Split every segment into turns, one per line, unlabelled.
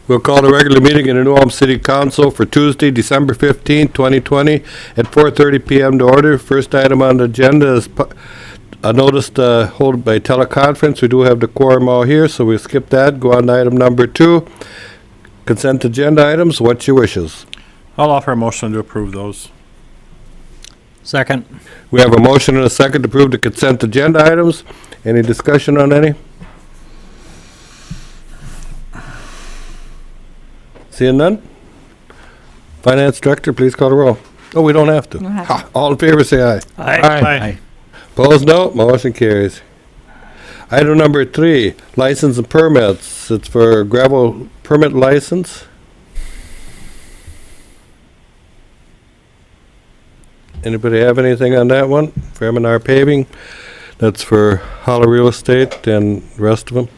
We'll call the regular meeting in the New Ulm City Council for Tuesday, December 15, 2020, at 4:30 p.m. to order. First item on the agenda is a notice to hold by teleconference. We do have the quorum all here, so we'll skip that. Go on to item number 2. Consent agenda items. What's your wishes?
I'll offer a motion to approve those.
Second.
We have a motion and a second to approve the consent agenda items. Any discussion on any? Seeing none? Finance Director, please call the roll. Oh, we don't have to. All in favor, say aye.
Aye.
Opposed, no. Motion carries. Item number 3, license and permits. It's for gravel permit license. Anybody have anything on that one? For M&R paving? That's for Hollow Real Estate and the rest of them.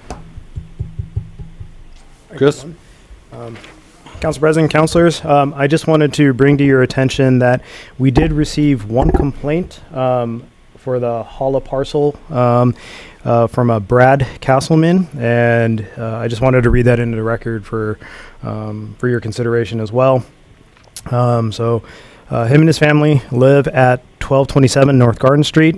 Chris?
Council President, Councilors, I just wanted to bring to your attention that we did receive one complaint for the Hollow parcel from a Brad Castleman, and I just wanted to read that into the record for your consideration as well. So him and his family live at 1227 North Garden Street.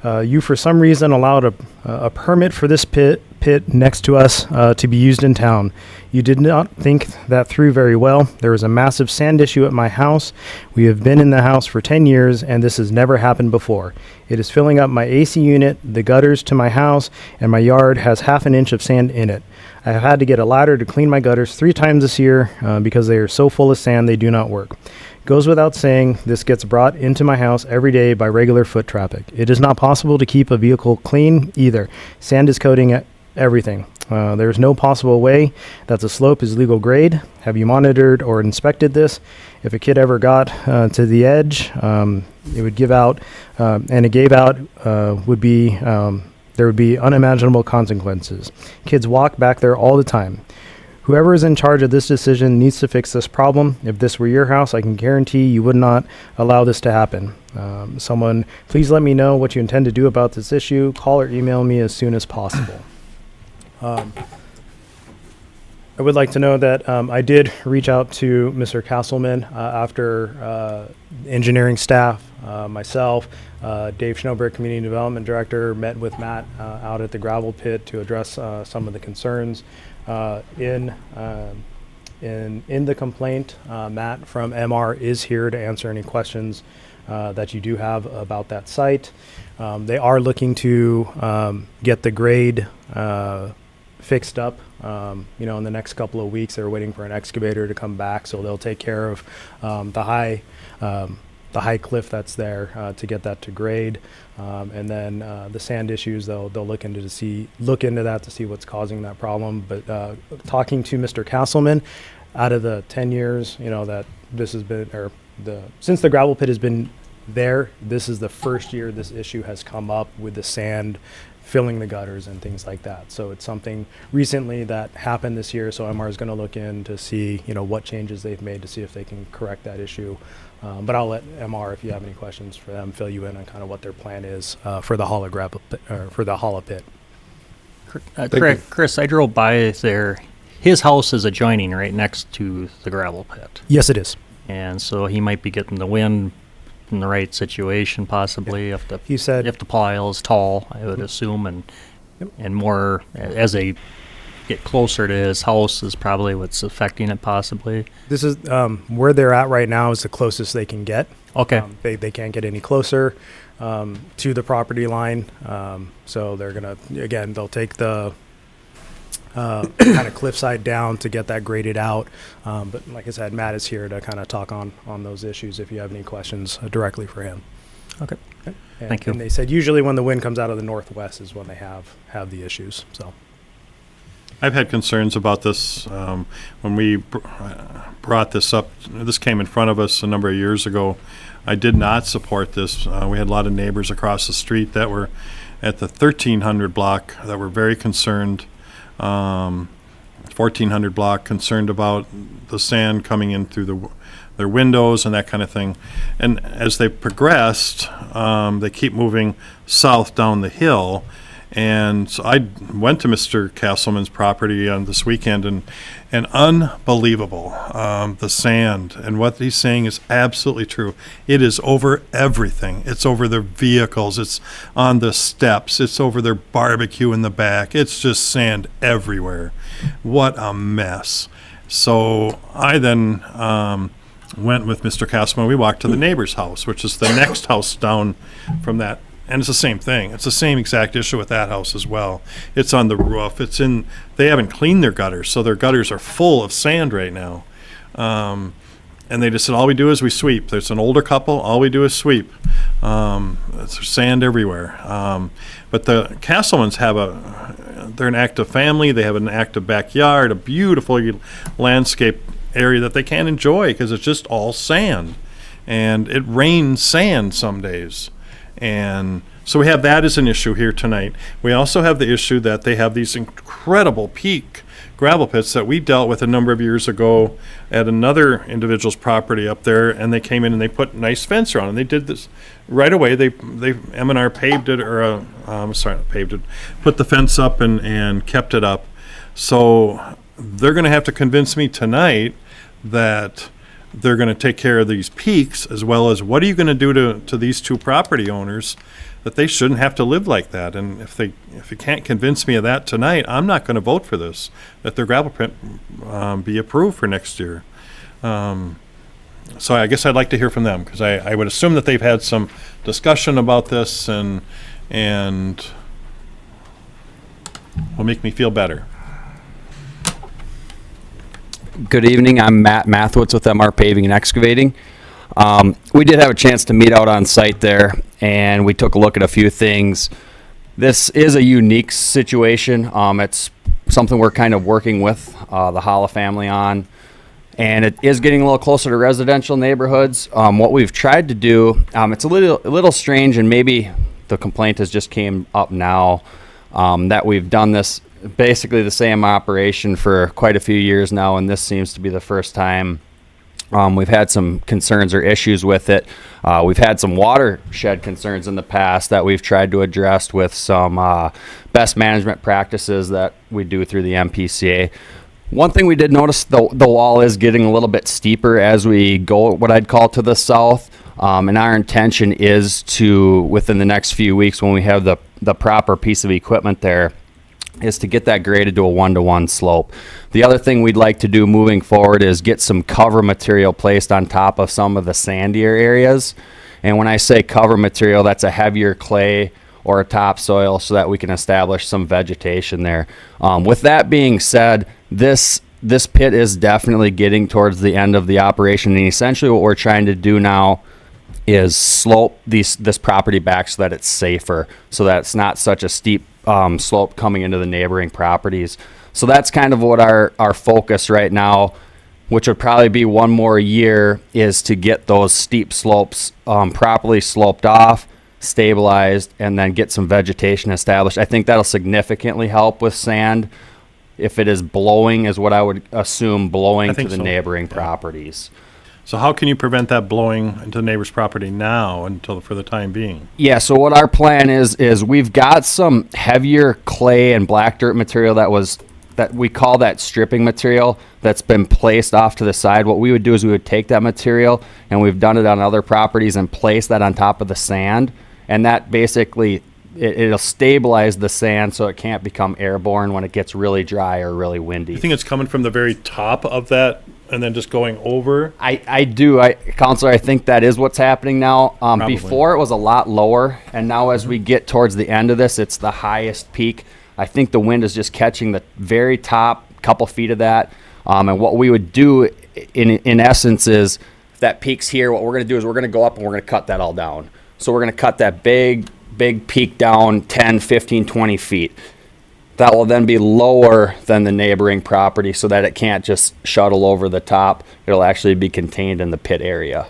You, for some reason, allowed a permit for this pit next to us to be used in town. You did not think that through very well. There is a massive sand issue at my house. We have been in the house for 10 years, and this has never happened before. It is filling up my AC unit, the gutters to my house, and my yard has half an inch of sand in it. I have had to get a ladder to clean my gutters 3 times this year because they are so full of sand they do not work. Goes without saying, this gets brought into my house every day by regular foot traffic. It is not possible to keep a vehicle clean either. Sand is coating everything. There is no possible way that the slope is legal grade. Have you monitored or inspected this? If a kid ever got to the edge, it would give out, and it gave out there would be unimaginable consequences. Kids walk back there all the time. Whoever is in charge of this decision needs to fix this problem. If this were your house, I can guarantee you would not allow this to happen. Someone, please let me know what you intend to do about this issue. Call or email me as soon as possible. I would like to know that I did reach out to Mr. Castleman after engineering staff, myself, Dave Schnellberg, Community Development Director, met with Matt out at the gravel pit to address some of the concerns. In the complaint, Matt from MR is here to answer any questions that you do have about that site. They are looking to get the grade fixed up. In the next couple of weeks. They're waiting for an excavator to come back, so they'll take care of the high cliff that's there to get that to grade, and then the sand issues they'll look into that to see what's causing that problem. But talking to Mr. Castleman, out of the 10 years that this has been, since the gravel pit has been there, this is the first year this issue has come up with the sand filling the gutters and things like that. So it's something recently that happened this year. So MR is going to look in to see, what changes they've made to see if they can correct that issue. But I'll let MR, if you have any questions for them, fill you in on kind of what their plan is for the hollow gravel pit, or for the hollow pit.
Chris, I drove by there. His house is adjoining right next to the gravel pit.
Yes, it is.
And so he might be getting the wind in the right situation, possibly, if the pile is tall, I would assume, and more as they get closer to his house is probably what's affecting it, possibly.
This is where they're at right now is the closest they can get.
Okay.
They can't get any closer to the property line, so they're gonna they'll take the kind of cliffside down to get that graded out. But like I said, Matt is here to kind of talk on those issues if you have any questions directly for him.
Okay. Thank you.
And they said usually when the wind comes out of the northwest is when they have the issues. So
I've had concerns about this when we brought this up. This came in front of us a number of years ago. I did not support this. We had a lot of neighbors across the street that were at the 1300 block that were very concerned. 1400 block concerned about the sand coming in through their windows and that kind of thing. And as they progressed, they keep moving south down the hill, And so I went to Mr. Castleman's property on this weekend, and unbelievable, the sand. And what he's saying is absolutely true. It is over everything. It's over their vehicles. It's on the steps. It's over their barbecue in the back. It's just sand everywhere. What a mess. So I then went with Mr. Castleman. We walked to the neighbor's house, which is the next house down from that. And it's the same thing. It's the same exact issue with that house as well. It's on the roof. They haven't cleaned their gutters, so their gutters are full of sand right now. And they just said, all we do is we sweep. There's an older couple, all we do is sweep. There's sand everywhere. But the Castlemans they're an active family. They have an active backyard, a beautiful landscape area that they can't enjoy because it's just all sand. And it rains sand some days. And so we have that as an issue here tonight. We also have the issue that they have these incredible peak gravel pits that we dealt with a number of years ago at another individual's property up there, and they came in and they put nice fence around, and they did this right away. They M&R paved it, not paved it, put the fence up and kept it up. So they're going to have to convince me tonight that they're going to take care of these peaks, as well as what are you going to do to these two property owners that they shouldn't have to live like that. And if you can't convince me of that tonight, I'm not going to vote for this, that their gravel pit be approved for next year. So I guess I'd like to hear from them, because I would assume that they've had some discussion about this and will make me feel better.
Good evening. I'm Matt Mathwitz with MR Paving and Excavating. We did have a chance to meet out on site there, and we took a look at a few things. This is a unique situation. It's something we're kind of working with the Holla family on, and it is getting a little closer to residential neighborhoods. What we've tried to do, it's a little strange, and maybe the complaint has just came up now, that we've done this basically the same operation for quite a few years now, and this seems to be the first time we've had some concerns or issues with it. We've had some watershed concerns in the past that we've tried to address with some best management practices that we do through the MPCA. One thing we did notice, the wall is getting a little bit steeper as we go what I'd call to the south, and our intention is to, within the next few weeks when we have the proper piece of equipment there, is to get that graded to a 1-to-1 slope. The other thing we'd like to do moving forward is get some cover material placed on top of some of the sandier areas. And when I say cover material, that's a heavier clay or a topsoil so that we can establish some vegetation there. With that being said, this pit is definitely getting towards the end of the operation, and essentially what we're trying to do now is slope this property back so that it's safer, so that it's not such a steep slope coming into the neighboring properties. So that's kind of what our focus right now, which would probably be one more year, is to get those steep slopes properly sloped off, stabilized, and then get some vegetation established. I think that'll significantly help with sand. If it is blowing, is what I would assume, blowing to the neighboring properties.
So how can you prevent that blowing into the neighbor's property now for the time being?
Yeah, so what our plan is we've got some heavier clay and black dirt material that we call that stripping material that's been placed off to the side. What we would do is we would take that material, and we've done it on other properties, and place that on top of the sand, and that basically it'll stabilize the sand so it can't become airborne when it gets really dry or really windy.
You think it's coming from the very top of that and then just going over?
I do. Counselor, I think that is what's happening now. Before it was a lot lower, and now as we get towards the end of this, it's the highest peak. I think the wind is just catching the very top couple feet of that. And what we would do in essence is, if that peak's here, what we're going to do is we're going to go up and we're going to cut that all down. So we're going to cut that big peak down 10, 15, 20 feet. That will then be lower than the neighboring property so that it can't just shuttle over the top. It'll actually be contained in the pit area.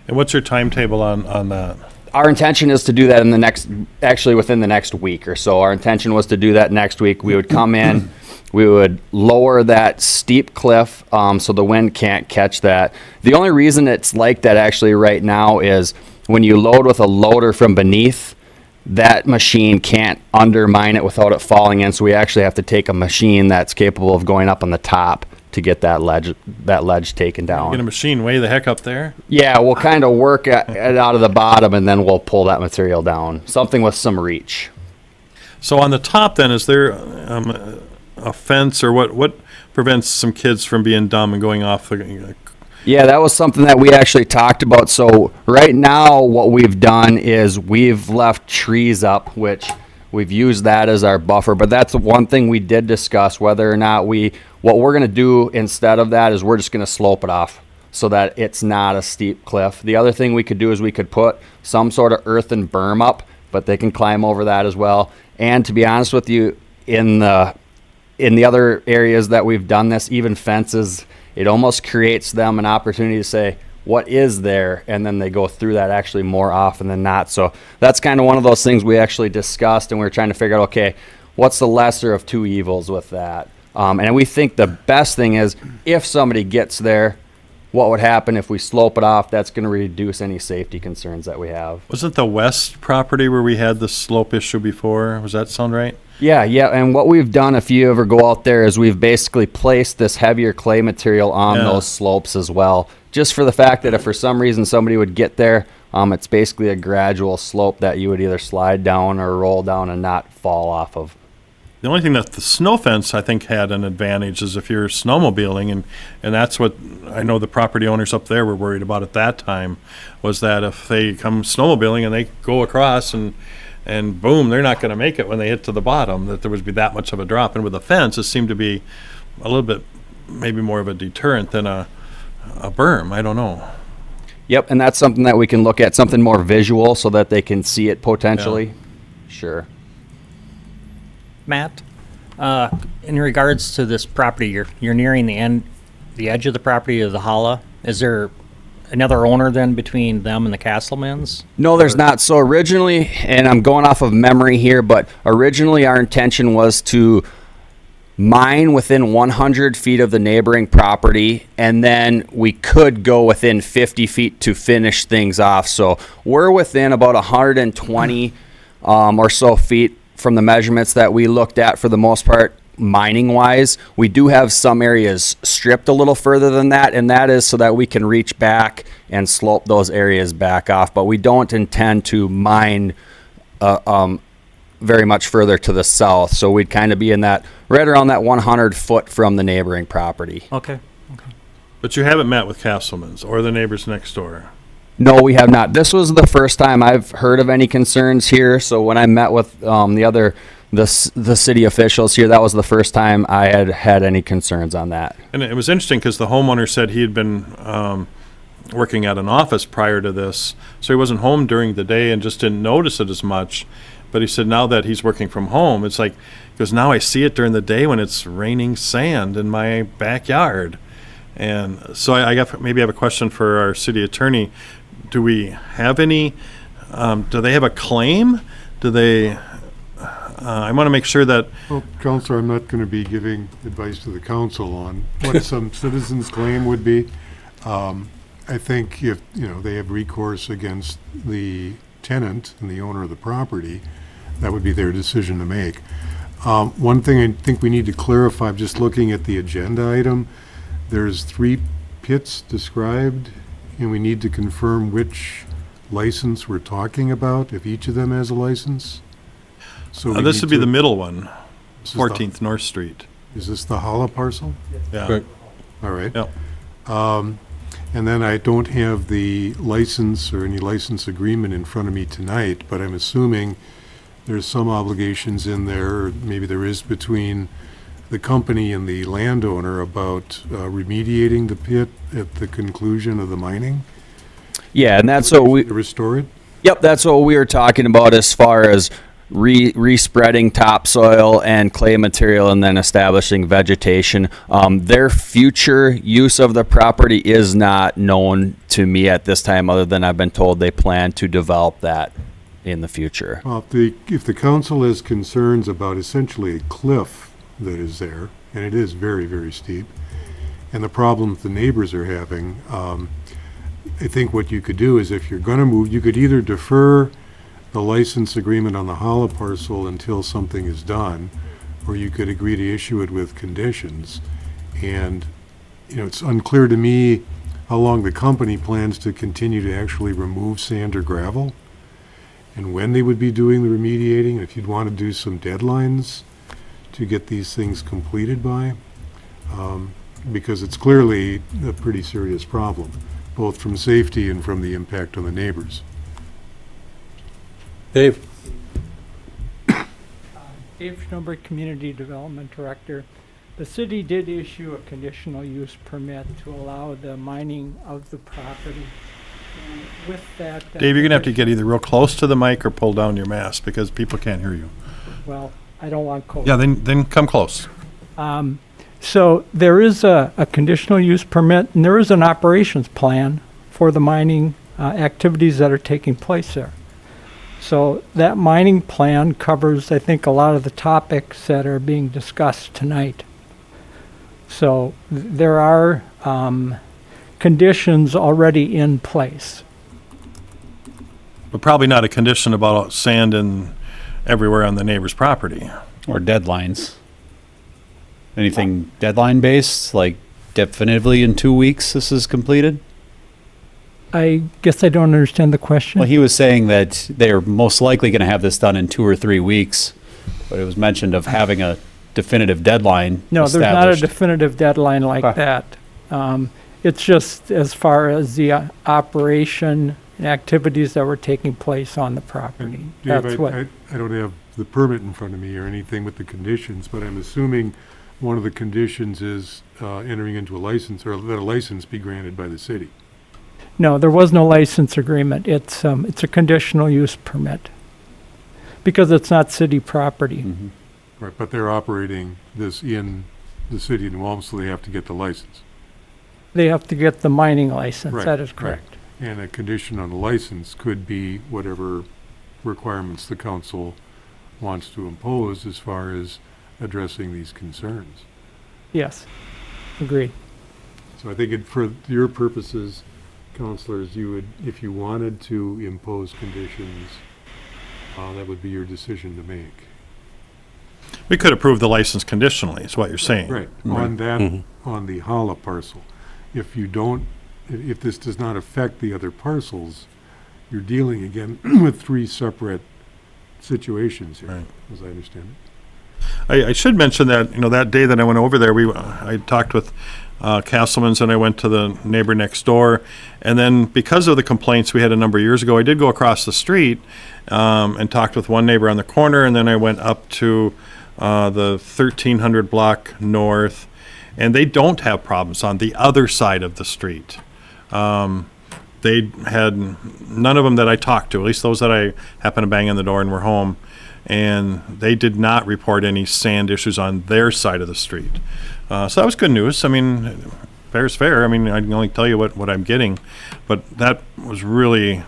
And what's your timetable on that?
Our intention is to do that within the next week or so. Our intention was to do that next week. We would come in, we would lower that steep cliff so the wind can't catch that. The only reason it's like that actually right now is when you load with a loader from beneath, that machine can't undermine it without it falling in, so we actually have to take a machine that's capable of going up on the top to get that ledge taken down.
Get a machine way the heck up there?
Yeah, we'll kind of work it out of the bottom, and then we'll pull that material down. Something with some reach.
So on the top then, is there a fence, or what prevents some kids from being dumb and going off the...
Yeah, that was something that we actually talked about. So right now what we've done is we've left trees up, which we've used that as our buffer. But that's one thing we did discuss, whether or not what we're going to do instead of that is we're just going to slope it off so that it's not a steep cliff. The other thing we could do is we could put some sort of earthen berm up, but they can climb over that as well. And to be honest with you, in the other areas that we've done this, even fences, it almost creates them an opportunity to say, what is there? And then they go through that actually more often than not. So that's kind of one of those things we actually discussed, and we were trying to figure out, okay, what's the lesser of two evils with that? And we think the best thing is if somebody gets there, what would happen if we slope it off? That's going to reduce any safety concerns that we have.
Wasn't the west property where we had the slope issue before? Was that sound right?
Yeah. And what we've done, if you ever go out there, is we've basically placed this heavier clay material on those slopes as well, just for the fact that if for some reason somebody would get there, it's basically a gradual slope that you would either slide down or roll down and not fall off of.
The only thing that the snow fence, I think, had an advantage is if you're snowmobiling, and that's what I know the property owners up there were worried about at that time, was that if they come snowmobiling and they go across and boom, they're not going to make it when they hit to the bottom, that there would be that much of a drop. And with a fence, it seemed to be a little bit maybe more of a deterrent than a berm. I don't know.
Yep, and that's something that we can look at, something more visual so that they can see it potentially. Yeah. Sure.
Matt, in regards to this property, you're nearing the edge of the property of the holla. Is there another owner then between them and the Castlemans?
No, there's not. So originally, and I'm going off of memory here, but originally our intention was to mine within 100 feet of the neighboring property, and then we could go within 50 feet to finish things off. So we're within about 120 or so feet from the measurements that we looked at for the most part, mining wise. We do have some areas stripped a little further than that, and that is so that we can reach back and slope those areas back off. But we don't intend to mine very much further to the south. So we'd kind of be in that, right around that 100 foot from the neighboring property.
Okay.
But you haven't met with Castlemans or the neighbors next door?
No, we have not. This was the first time I've heard of any concerns here. So when I met with the city officials here, that was the first time I had any concerns on that.
And it was interesting because the homeowner said he had been working at an office prior to this, so he wasn't home during the day and just didn't notice it as much. But he said now that he's working from home, it's like, because now I see it during the day when it's raining sand in my backyard. And so I maybe have a question for our city attorney. Do we have any, do they have a claim? Do they, I want to make sure that.
Well, Counselor, I'm not going to be giving advice to the council on what some citizen's claim would be. I think if, they have recourse against the tenant and the owner of the property, that would be their decision to make. One thing I think we need to clarify, just looking at the agenda item, there's 3 pits described, and we need to confirm which license we're talking about, if each of them has a license. So
this would be the middle one, 14th North Street.
Is this the Holla parcel?
Yeah.
Right.
All right.
Yep.
And then I don't have the license or any license agreement in front of me tonight, but I'm assuming there's some obligations in there, or maybe there is, between the company and the landowner about remediating the pit at the conclusion of the mining?
Yeah, and that's what we
restore it?
Yep, that's what we were talking about as far as respreading topsoil and clay material and then establishing vegetation. Their future use of the property is not known to me at this time, other than I've been told they plan to develop that in the future.
Well, if the council has concerns about essentially a cliff that is there, and it is very, very steep, and the problems the neighbors are having, I think what you could do is, if you're going to move, you could either defer the license agreement on the hollow parcel until something is done, or you could agree to issue it with conditions. And, it's unclear to me how long the company plans to continue to actually remove sand or gravel, and when they would be doing the remediating, and if you'd want to do some deadlines to get these things completed by, because it's clearly a pretty serious problem, both from safety and from the impact on the neighbors.
Dave?
Dave Schnobert, Community Development Director. The city did issue a conditional use permit to allow the mining of the property. And with that...
Dave, you're going to have to get either real close to the mic or pull down your mask because people can't hear you.
Well, I don't want cold.
Yeah, then come close.
So there is a conditional use permit, and there is an operations plan for the mining activities that are taking place there. So that mining plan covers, I think, a lot of the topics that are being discussed tonight. So there are conditions already in place.
But probably not a condition about sand and everywhere on the neighbor's property.
Or deadlines. Anything deadline based, like definitively in 2 weeks this is completed?
I guess I don't understand the question.
Well, he was saying that they're most likely going to have this done in 2 or 3 weeks, but it was mentioned of having a definitive deadline
No, there's not a
established.
definitive deadline like
Okay.
that. It's just as far as the operation and activities that were taking place on the property.
And Dave,
That's what.
I don't have the permit in front of me or anything with the conditions, but I'm assuming one of the conditions is entering into a license, or that a license be granted by the city.
No, there was no license agreement. It's a conditional use permit because it's not city property.
Mhm.
Right, but they're operating this in the city of New Ulm, so they have to get the license.
They have to get the mining license.
Right,
That is
right.
correct.
And a condition on the license could be whatever requirements the council wants to impose as far as addressing these concerns.
Yes, agreed.
So I think for your purposes, councilors, you would, if you wanted to impose conditions, that would be your decision to make.
We could approve the license conditionally, is what you're saying.
Right, on that, on the Hala parcel. If you don't, if this does not affect the other parcels, you're dealing again with three separate situations here,
Right.
as I understand it.
I should mention that, that day that I went over there, I talked with Castleman's and I went to the neighbor next door. And then because of the complaints we had a number of years ago, I did go across the street and talked with one neighbor on the corner. And then I went up to the 1300 block north. And they don't have problems on the other side of the street. They had none of them that I talked to, at least those that I happened to bang on the door and were home. And they did not report any sand issues on their side of the street. So that was good news. I mean, fair's fair. I mean, I can only tell you what I'm getting. But that was really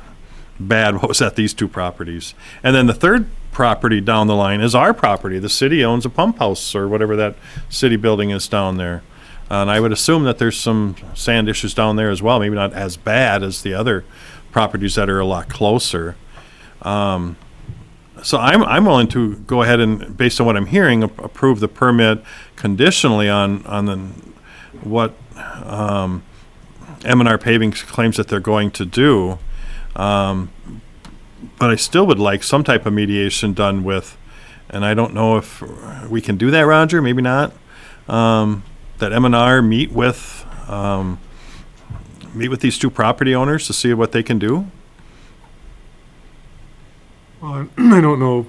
bad what was at these two properties. And then the third property down the line is our property. The city owns a pump house or whatever that city building is down there. And I would assume that there's some sand issues down there as well, maybe not as bad as the other properties that are a lot closer. So I'm willing to go ahead and, based on what I'm hearing, approve the permit conditionally on what M&R Paving claims that they're going to do. But I still would like some type of mediation done with, and I don't know if we can do that, Roger, maybe not, that M&R meet with these two property owners to see what they can do.
Well, I don't know,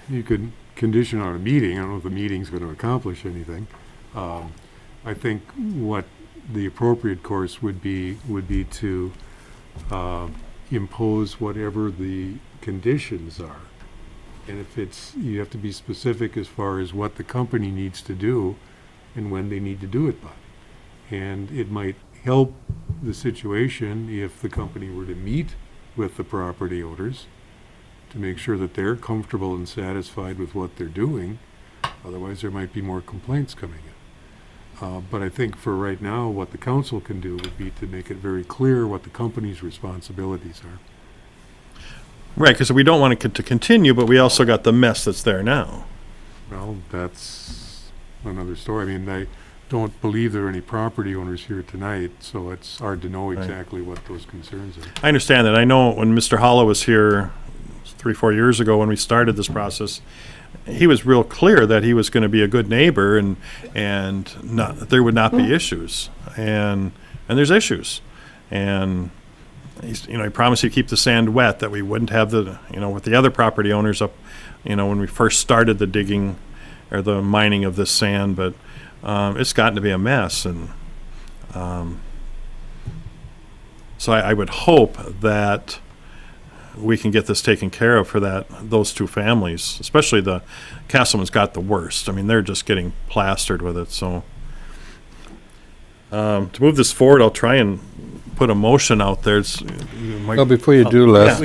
you could condition on a meeting. I don't know if the meeting's going to accomplish anything. I think what the appropriate course would be to impose whatever the conditions are. And if you have to be specific as far as what the company needs to do and when they need to do it by. And it might help the situation if the company were to meet with the property owners to make sure that they're comfortable and satisfied with what they're doing. Otherwise, there might be more complaints coming in. But I think for right now, what the council can do would be to make it very clear what the company's responsibilities are.
Right, because we don't want it to continue, but we also got the mess that's there now.
Well, that's another story. I mean, I don't believe there are any property owners here tonight, so it's hard to know exactly what those concerns are.
I understand that. I know when Mr. Hollow was here 3-4 years ago when we started this process, he was real clear that he was going to be a good neighbor and there would not be issues. And there's issues. And he promised he'd keep the sand wet, that we wouldn't have with the other property owners up, when we first started the digging or the mining of this sand, but it's gotten to be a mess. And so I would hope that we can get this taken care of for those two families, especially the Castleman's got the worst. I mean, they're just getting plastered with it. So to move this forward, I'll try and put a motion out there.
Well, before you do, Les,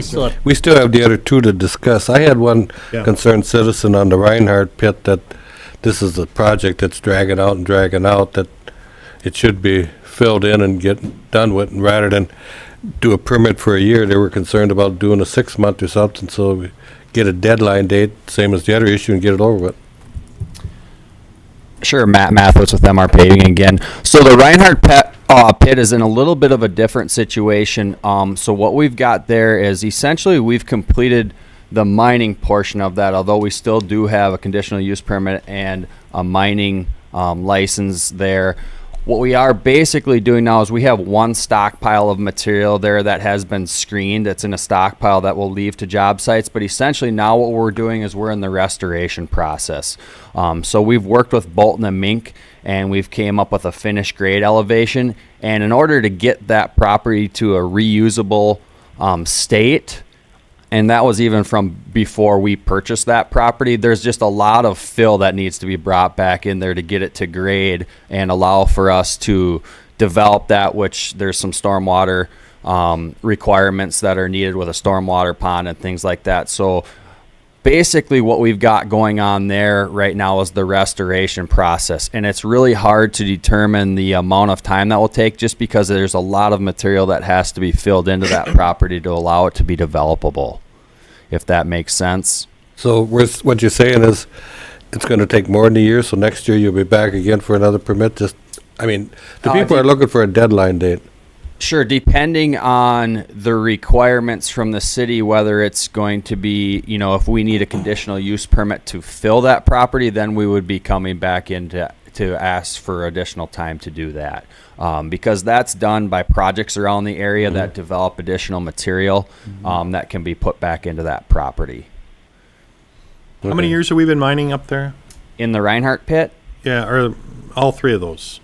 we still have the other two to discuss. I had one concerned citizen on the Reinhardt Pit that this is a project that's dragging out, that it should be filled in and get done with, and rather than do a permit for a year, they were concerned about doing a 6-month or something, so we get a deadline date, same as the other issue, and get it over with.
Sure, Matt Mathwitz with MR Paving again. So the Reinhardt Pit is in a little bit of a different situation. So what we've got there is essentially we've completed the mining portion of that, although we still do have a conditional use permit and a mining license there. What we are basically doing now is we have one stockpile of material there that has been screened. It's in a stockpile that will leave to job sites. But essentially now what we're doing is we're in the restoration process. So we've worked with Bolton and Mink, and we've came up with a finished grade elevation. And in order to get that property to a reusable state, and that was even from before we purchased that property, there's just a lot of fill that needs to be brought back in there to get it to grade and allow for us to develop that, which there's some stormwater requirements that are needed with a stormwater pond and things like that. So basically what we've got going on there right now is the restoration process, and it's really hard to determine the amount of time that will take just because there's a lot of material that has to be filled into that property to allow it to be developable, if that makes sense.
So what you're saying is it's going to take more than a year, so next year you'll be back again for another permit? The people are looking for a deadline date.
Sure, depending on the requirements from the city, whether it's going to be, if we need a conditional use permit to fill that property, then we would be coming back in to ask for additional time to do that. Because that's done by projects around the area that develop additional material that can be put back into that property.
How many years have we been mining up there?
In the Reinhardt Pit?
Yeah, or all three of those?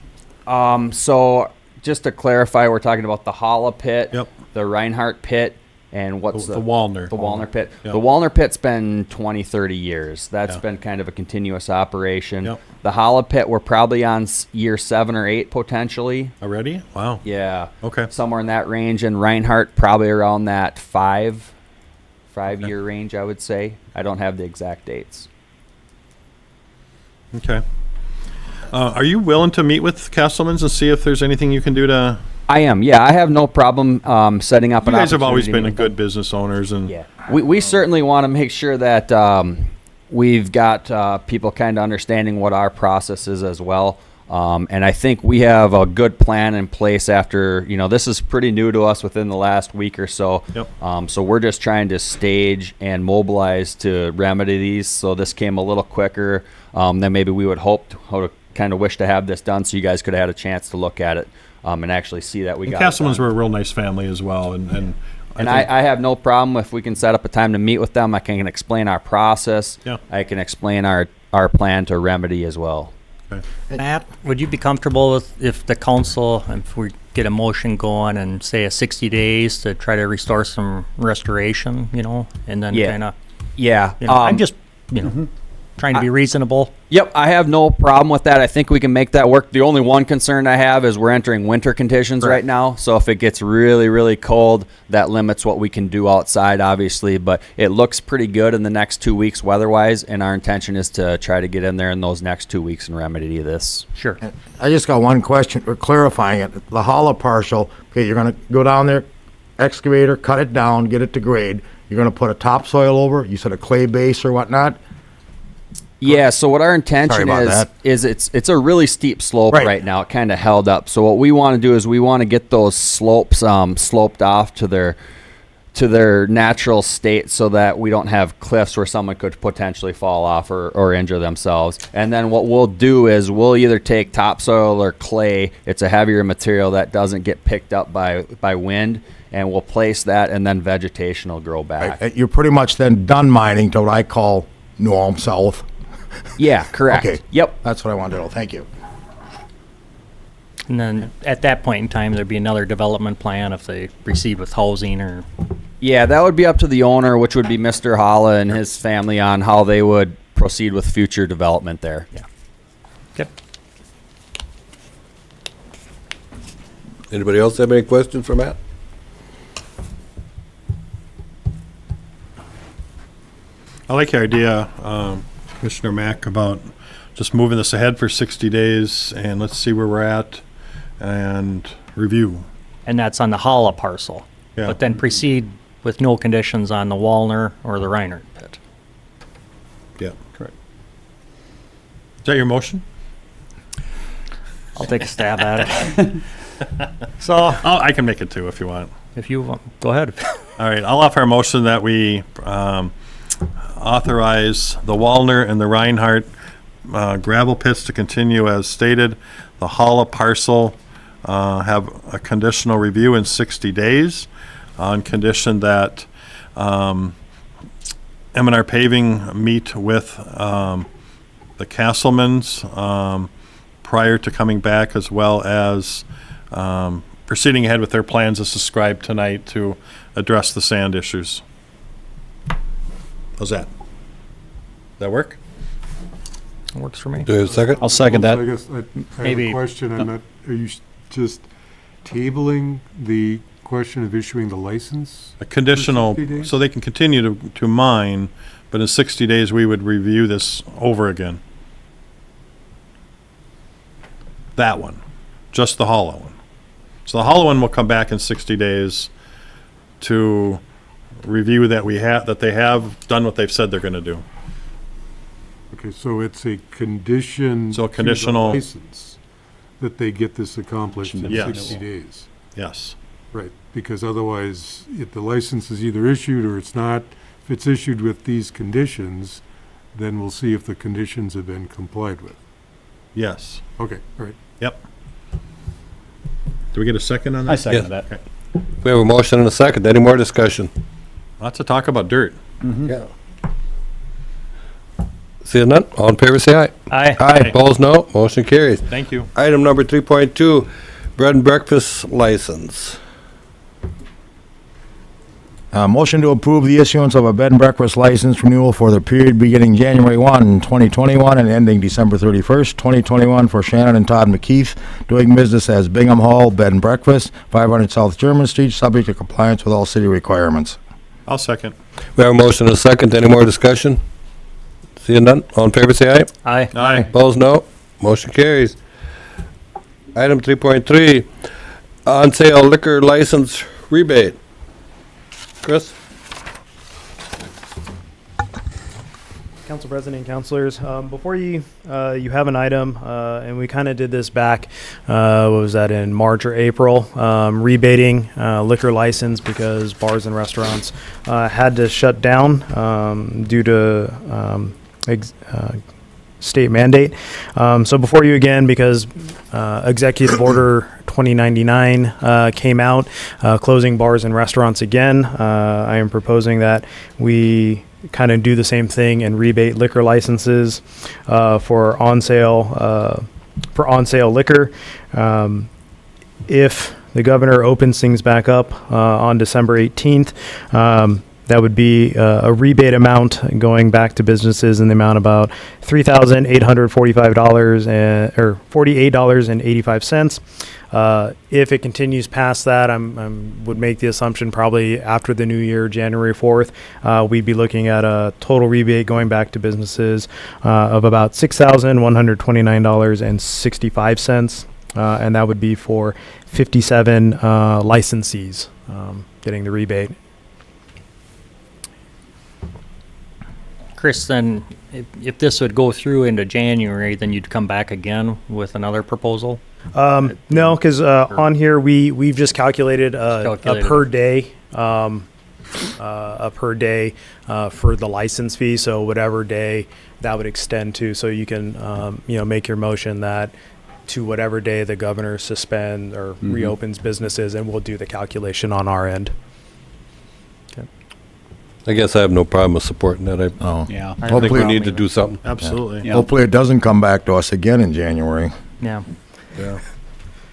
So just to clarify, we're talking about the Hollow Pit,
Yep.
the Reinhardt Pit, and what's
the Walner.
The Walner Pit.
Yep.
The Walner Pit's been 20, 30 years. That's
Yeah.
been kind of a continuous operation.
Yep.
The Hollow Pit, we're probably on year 7 or 8 potentially.
Already? Wow.
Yeah.
Okay.
Somewhere in that range. And Reinhardt, probably around that 5-year range, I would say. I don't have the exact dates.
Okay. Are you willing to meet with Castleman's and see if there's anything you can do to...
I am, yeah. I have no problem setting up
You
an
guys have always
opportunity
been
with
good business owners, and
Yeah, we certainly want to make sure that we've got people kind of understanding what our process is as well. And I think we have a good plan in place after, this is pretty new to us within the last week or so.
Yep.
So we're just trying to stage and mobilize to remedy these. So this came a little quicker than maybe we would hope to kind of wish to have this done so you guys could have had a chance to look at it and actually see that we got it
Castleman's
done.
were a real nice family as well, and
I have no problem if we can set up a time to meet with them. I can explain our process.
Yeah.
I can explain our plan to remedy as well.
Matt, would you be comfortable with if the council, if we get a motion going and say a 60 days to try to restore some restoration, and then
Yeah.
kind of,
Yeah.
I'm just, trying to be reasonable.
Yep, I have no problem with that. I think we can make that work. The only one concern I have is we're entering winter conditions right now. So if it gets really, really cold, that limits what we can do outside, obviously. But it looks pretty good in the next 2 weeks weather-wise, and our intention is to try to get in there in those next 2 weeks and remedy this.
Sure.
I just got one question, or clarifying it. The hollow partial, okay, you're gonna go down there, excavator, cut it down, get it to grade. you're gonna put a topsoil over, you said a clay base or whatnot?
Yeah, so what our intention
about
is
that.
it's a really steep slope
Right.
right now. It kind of held up. So what we want to do is we want to get those slopes sloped off to their natural state so that we don't have cliffs where someone could potentially fall off or injure themselves. And then what we'll do is we'll either take topsoil or clay. It's a heavier material that doesn't get picked up by wind, and we'll place that, and then vegetation will grow back.
You're pretty much then done mining to what I call New Ulm South.
Yeah, correct.
Okay.
Yep.
That's what I wanted to know. Thank you.
And then at that point in time, there'd be another development plan if they proceed with housing or.
Yeah, that would be up to the owner, which would be Mr. Holla and his family, on how they would proceed with future development there.
Yeah. Yep.
Anybody else have any questions for Matt?
I like your idea, Commissioner Mack, about just moving this ahead for 60 days and let's see where we're at and review.
And that's on the Holla parcel.
Yeah.
But then proceed with no conditions on the Walner or the Reinhardt Pit.
Yeah, correct. Is that your motion?
I'll take a stab at it. So,
Oh, I can make it too if you want.
if you want, go ahead.
All right, I'll offer a motion that we authorize the Walner and the Reinhardt gravel pits to continue as stated. The Holla parcel have a conditional review in 60 days on condition that M&R Paving meet with the Castlemans prior to coming back, as well as proceeding ahead with their plans as described tonight to address the sand issues. How's that? That work?
Works for me.
Do you have a second?
I'll second
I
that.
guess I have
Maybe-
a question. I'm not, are you just tabling the question of issuing the license?
A conditional,
60 days?
so they can continue to mine, but in 60 days, we would review this over again. That one, just the hollow one. So the hollow one will come back in 60 days to review that they have done what they've said they're gonna do.
Okay, so it's a condition.
So a
to the
conditional-
license that they get this accomplished in
Yes.
60 days.
Yes.
Right, because otherwise, if the license is either issued or it's not, if it's issued with these conditions, then we'll see if the conditions have been complied with.
Yes.
Okay, all right.
Yep. Do we get a second on that?
I second
Yeah.
that.
We have a motion and a second. Any more discussion?
Lots of talk about dirt.
Yeah. Seeing none, all in favor say aye.
Aye.
Aye. Opposed, no. Motion carries.
Thank you.
Item number 3.2, bread and breakfast license.
Motion to approve the issuance of a bed and breakfast license renewal for the period beginning January 1, 2021 and ending December 31st, 2021 for Shannon and Todd Mckees doing business as Bingham Hall Bed and Breakfast, 500 South German Street, subject to compliance with all city requirements.
I'll second.
We have a motion and a second. Any more discussion? Seeing none, all in favor say aye.
Aye.
Aye.
Opposed, no. Motion carries. Item 3.3, on sale liquor license rebate. Chris?
Council President and Councilors, before you, you have an item, and we kind of did this back, what was that, in March or April, rebating liquor license because bars and restaurants had to shut down due to state mandate. So before you again, because Executive Order 2099 came out, closing bars and restaurants again, I am proposing that we kind of do the same thing and rebate liquor licenses for on sale liquor. If the governor opens things back up on December 18th, that would be a rebate amount going back to businesses in the amount about $3,845 or $48.85. If it continues past that, I would make the assumption probably after the new year, January 4th, we'd be looking at a total rebate going back to businesses of about $6,129.65. And that would be for 57 licensees getting the rebate.
Chris, then, if this would go through into January, then you'd come back again with another proposal?
No, because on here, we've just calculated a
Calculated.
per day, for the license fee. So whatever day that would extend to, so you can, make your motion that to whatever day the governor suspends or reopens businesses, and we'll do the calculation on our end.
I guess I have no problem with supporting that.
Oh.
Yeah.
I think
Hopefully-
we need to do something.
Absolutely.
Yeah.
Hopefully it doesn't come back to us again in January.
Yeah.
Yeah.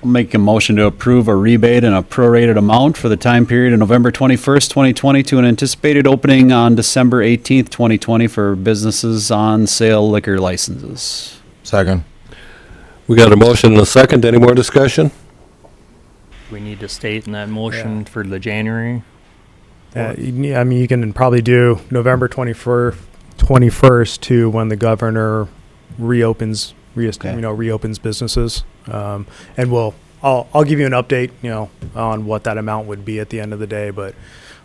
I'll make a motion to approve a rebate in a prorated amount for the time period of November 21st, 2020 to an anticipated opening on December 18th, 2020 for businesses on sale liquor licenses.
Second.
We got a motion and a second. Any more discussion?
We need to state in that motion for the January.
You can probably do November 21st to when the governor reopens, reopens businesses. And I'll give you an update, on what that amount would be at the end of the day, but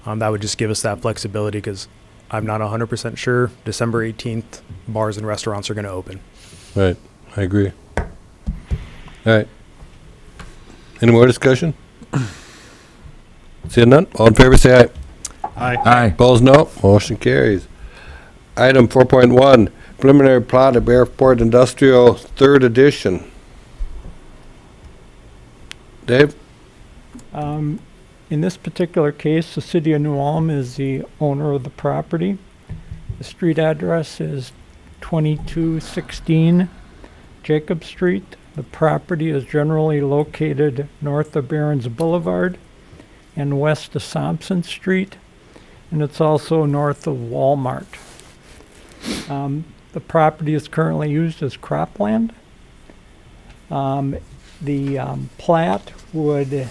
that would just give us that flexibility because I'm not 100% sure December 18th bars and restaurants are going to open.
Right, I agree. All right. Any more discussion? Seeing none, all in favor say aye.
Aye.
Aye.
Opposed, no. Motion carries. Item 4.1, preliminary plot of Airport Industrial, 3rd edition. Dave?
In this particular case, the city of New Ulm is the owner of the property. The street address is 2216 Jacob Street. The property is generally located north of Barron's Boulevard and west of Thompson Street, and it's also north of Walmart. The property is currently used as cropland. The plat would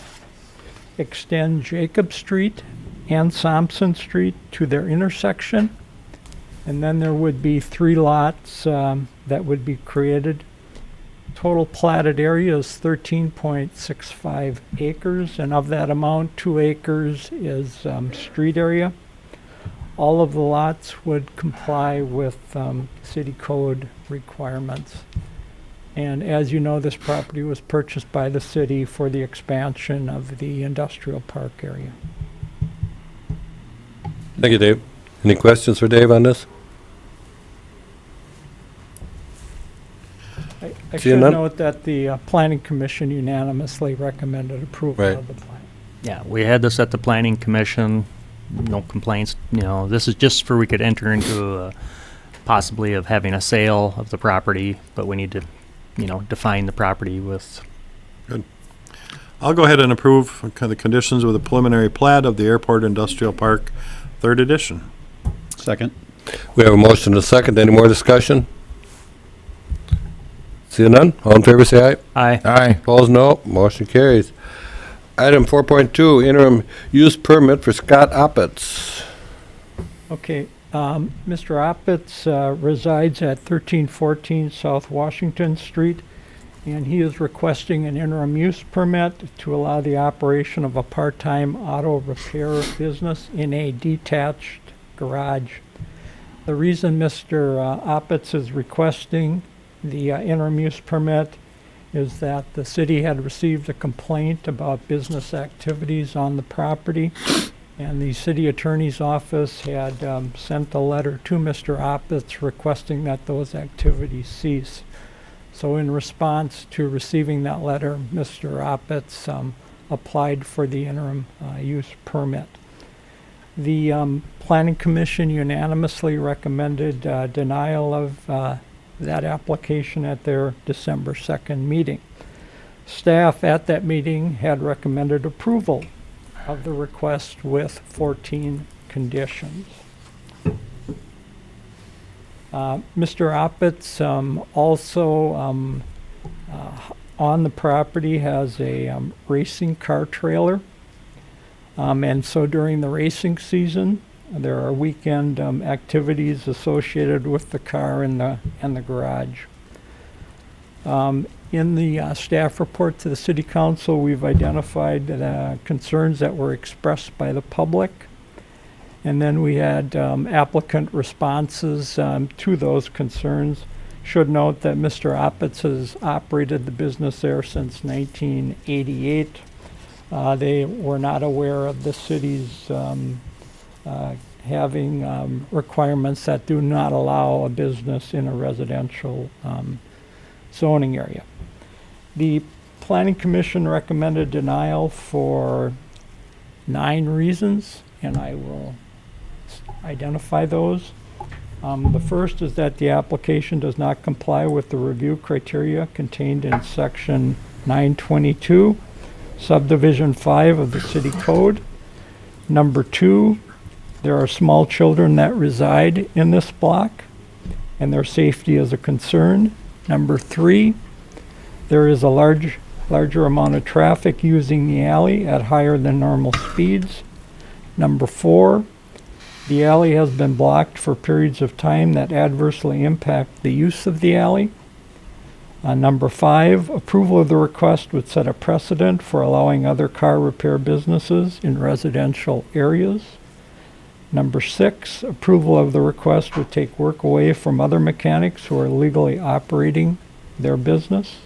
extend Jacob Street and Thompson Street to their intersection, and then there would be 3 lots that would be created. Total platted area is 13.65 acres, and of that amount, 2 acres is street area. All of the lots would comply with city code requirements. And as you know, this property was purchased by the city for the expansion of the industrial park area.
Thank you, Dave. Any questions for Dave on this?
I
See you
should
none?
note that the Planning Commission unanimously recommended approval
Right.
of the plan.
Yeah, we had this at the planning commission, no complaints, this is just for we could enter into possibly of having a sale of the property, but we need to, define the property with.
I'll go ahead and approve the conditions with a preliminary plat of the Airport Industrial Park, 3rd edition.
Second.
We have a motion and a second. Any more discussion? Seeing none, all in favor say aye.
Aye.
Aye.
Opposed, no. Motion carries. Item 4.2, interim use permit for Scott Oppitz.
Okay, Mr. Oppitz resides at 1314 South Washington Street, and he is requesting an interim use permit to allow the operation of a part-time auto repair business in a detached garage. The reason Mr. Oppitz is requesting the interim use permit is that the city had received a complaint about business activities on the property, and the city attorney's office had sent a letter to Mr. Oppitz requesting that those activities cease. So in response to receiving that letter, Mr. Oppitz applied for the interim use permit. The Planning Commission unanimously recommended denial of that application at their December 2nd meeting. Staff at that meeting had recommended approval of the request with 14 conditions. Mr. Oppitz also on the property has a racing car trailer, and so during the racing season there are weekend activities associated with the car and the garage. In the staff report to the City Council, we've identified concerns that were expressed by the public, And then we had applicant responses to those concerns. Should note that Mr. Oppitz has operated the business there since 1988. They were not aware of the city's having requirements that do not allow a business in a residential zoning area. The Planning Commission recommended denial for 9 reasons, and I will identify those. The first is that the application does not comply with the review criteria contained in section 922, subdivision 5 of the city code. Number 2, there are small children that reside in this block, and their safety is a concern. Number 3, there is a larger amount of traffic using the alley at higher than normal speeds. Number 4, the alley has been blocked for periods of time that adversely impact the use of the alley. Number 5, approval of the request would set a precedent for allowing other car repair businesses in residential areas. Number 6, approval of the request would take work away from other mechanics who are legally operating their business.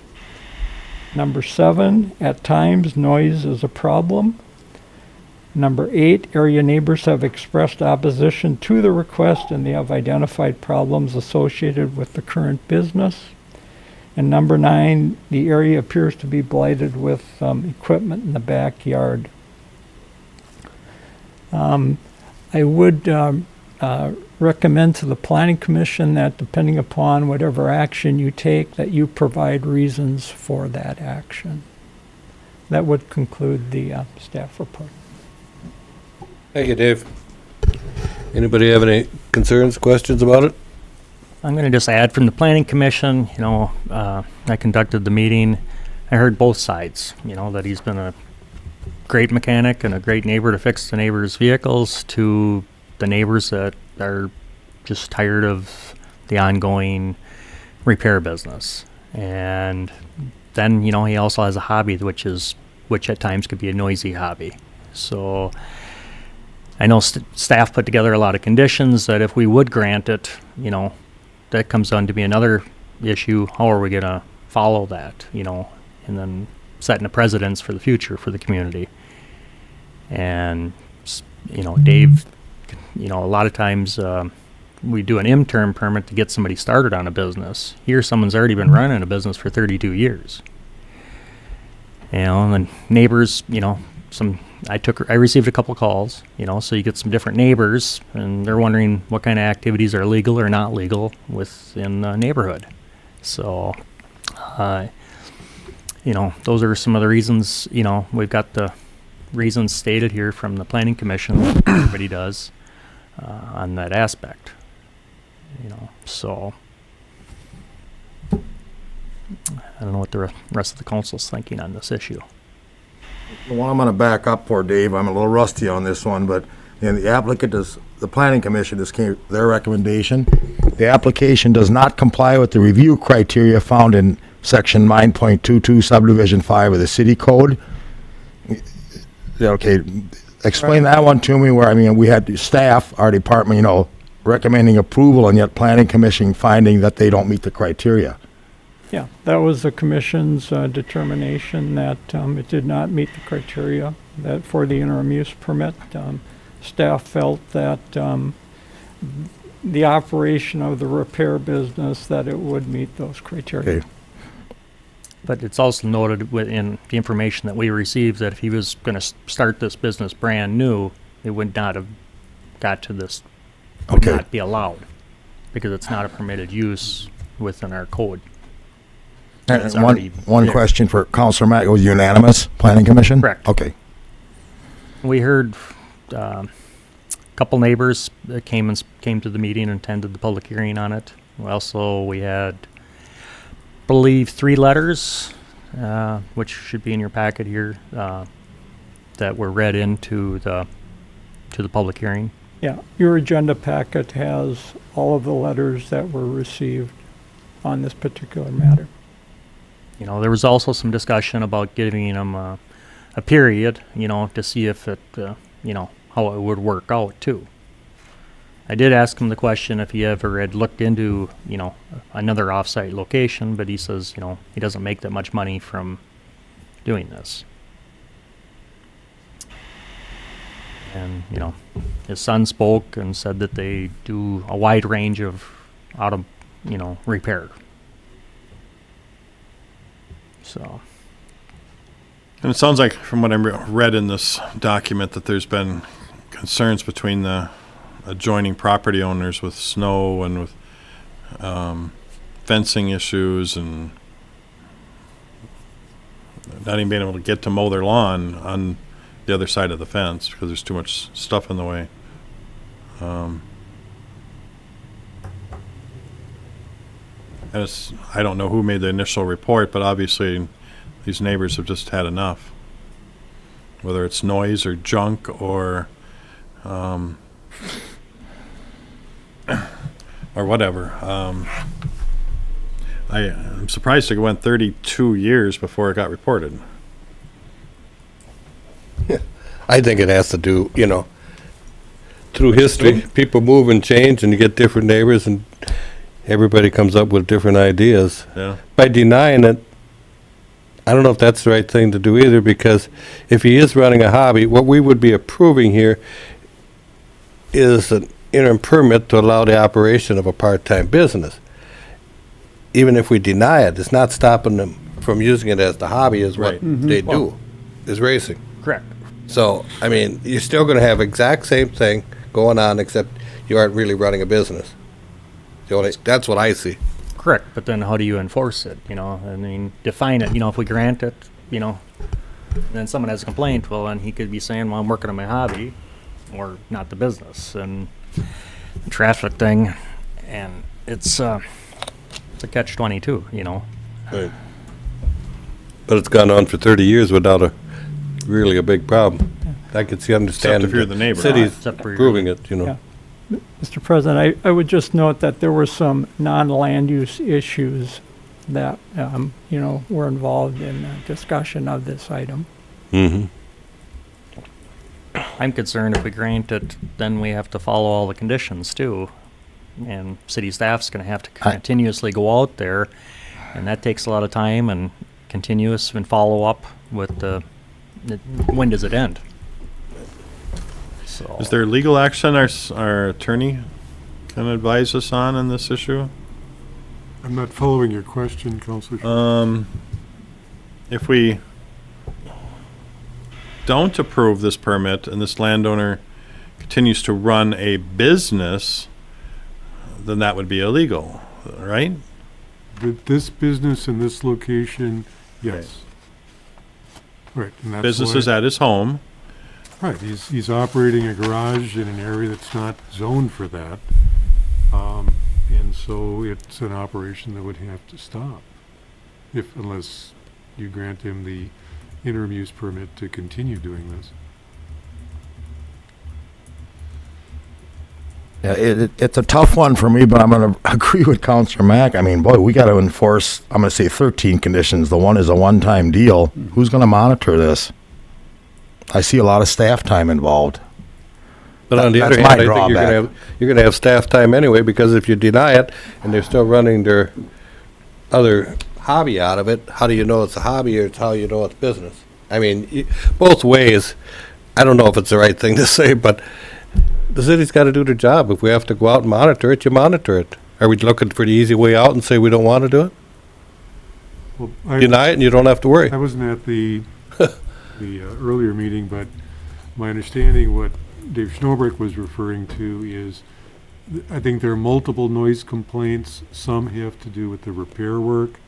Number 7, at times noise is a problem. Number 8, area neighbors have expressed opposition to the request and they have identified problems associated with the current business. And number 9, the area appears to be blighted with equipment in the backyard. I would recommend to the Planning Commission that depending upon whatever action you take, that you provide reasons for that action. That would conclude the staff report.
Thank you, Dave. Anybody have any concerns, questions about it?
I'm going to just add from the Planning Commission, I conducted the meeting. I heard both sides, that he's been a great mechanic and a great neighbor to fix the neighbors' vehicles, to the neighbors that are just tired of the ongoing repair business. And then, he also has a hobby, which at times could be a noisy hobby. So I know staff put together a lot of conditions that if we would grant it, that comes on to be another issue. How are we going to follow that, and then setting a precedence for the future for the community. And, Dave, a lot of times we do an interim permit to get somebody started on a business. Here, someone's already been running a business for 32 years. And the neighbors, I received a couple calls, so you get some different neighbors, and they're wondering what kind of activities are legal or not legal within the neighborhood. So, those are some of the reasons, we've got the reasons stated here from the Planning Commission, everybody does, on that aspect, so. I don't know what the rest of the council's thinking on this issue.
Well, I'm going to back up for Dave. I'm a little rusty on this one, but the applicant the Planning Commission their recommendation. The application does not comply with the review criteria found in section 9.22 subdivision 5 of the city code. Yeah, okay, explain that one to me where, we had staff, our department, recommending approval and yet Planning Commission finding that they don't meet the criteria.
Yeah, that was the commission's determination that it did not meet the criteria that for the interim use permit. Staff felt that the operation of the repair business, that it would meet those criteria.
Okay.
But it's also noted within the information that we received that if he was going to start this business brand new, it would not have got to this, would
Okay.
not be allowed, because it's not a permitted use within our code. It's
And
already
one
there.
question for Councilor Mack, it was unanimous, Planning Commission?
Correct.
Okay.
We heard a couple neighbors that came to the meeting and attended the public hearing on it. We had, I believe, 3 letters, which should be in your packet here, that were read into the public hearing.
Yeah, your agenda packet has all of the letters that were received on this particular matter.
There was also some discussion about giving them a period, to see if it, how it would work out too. I did ask him the question if he ever had looked into, another off-site location, but he says, he doesn't make that much money from doing this. And, his son spoke and said that they do a wide range of repair. So.
And it sounds like, from what I read in this document, that there's been concerns between the adjoining property owners with snow and with fencing issues and not even being able to get to mow their lawn on the other side of the fence because there's too much stuff in the way. And I don't know who made the initial report, but obviously these neighbors have just had enough. Whether it's noise or junk or whatever. I'm surprised it went 32 years before it got reported.
I think it has to do, through history, people move and change, and you get different neighbors, and everybody comes up with different ideas.
Yeah.
By denying it, I don't know if that's the right thing to do either, because if he is running a hobby, what we would be approving here is an interim permit to allow the operation of a part-time business. Even if we deny it, it's not stopping them from using it as the hobby is what
Right.
they do, is racing.
Correct.
So, I mean, you're still going to have exact same thing going on, except you aren't really running a business. That's what I see.
Correct, but then how do you enforce it, define it, if we grant it, and then someone has a complaint, well, then he could be saying, well, I'm working on my hobby, or not the business, and the traffic thing, and it's a catch-22,
Right. But it's gone on for 30 years without really a big problem. I could see, understand.
Except if you're the neighbor.
Cities
Except for
approving it,
Yeah. Mr. President, I would just note that there were some non-land use issues that, were involved in the discussion of this item.
Mm-hmm.
I'm concerned if we grant it, then we have to follow all the conditions too. And city staff's gonna have to continuously go out there, and that takes a lot of time and continuous and follow up with when does it end? So.
Is there legal action our attorney can advise us on in this issue?
I'm not following your question, Counselor.
If we don't approve this permit and this landowner continues to run a business, then that would be illegal, right?
This business in this location, yes. Right. And that's
Business
why-
is at his home.
Right, he's operating a garage in an area that's not zoned for that. And so it's an operation that would have to stop unless you grant him the interim use permit to continue doing this.
Yeah, it's a tough one for me, but I'm going to agree with Counselor Mack. I mean, boy, we got to enforce, I'm going to say 13 conditions. The one is a one-time deal. Who's going to monitor this? I see a lot of staff time involved.
But on the
That's
other
my
hand, I think
drawback.
you're gonna have staff time anyway, because if you deny it and they're still running their other hobby out of it, how do you know it's a hobby or it's how you know it's business? I mean, both ways, I don't know if it's the right thing to say, but the city's gotta do their job. If we have to go out and monitor it, you monitor it. Are we looking for the easy way out and say we don't wanna do it?
Well,
Deny it and you don't have to worry.
I wasn't at the earlier meeting, but my understanding what Dave Schnobrick was referring to is I think there are multiple noise complaints. Some have to do with the repair work.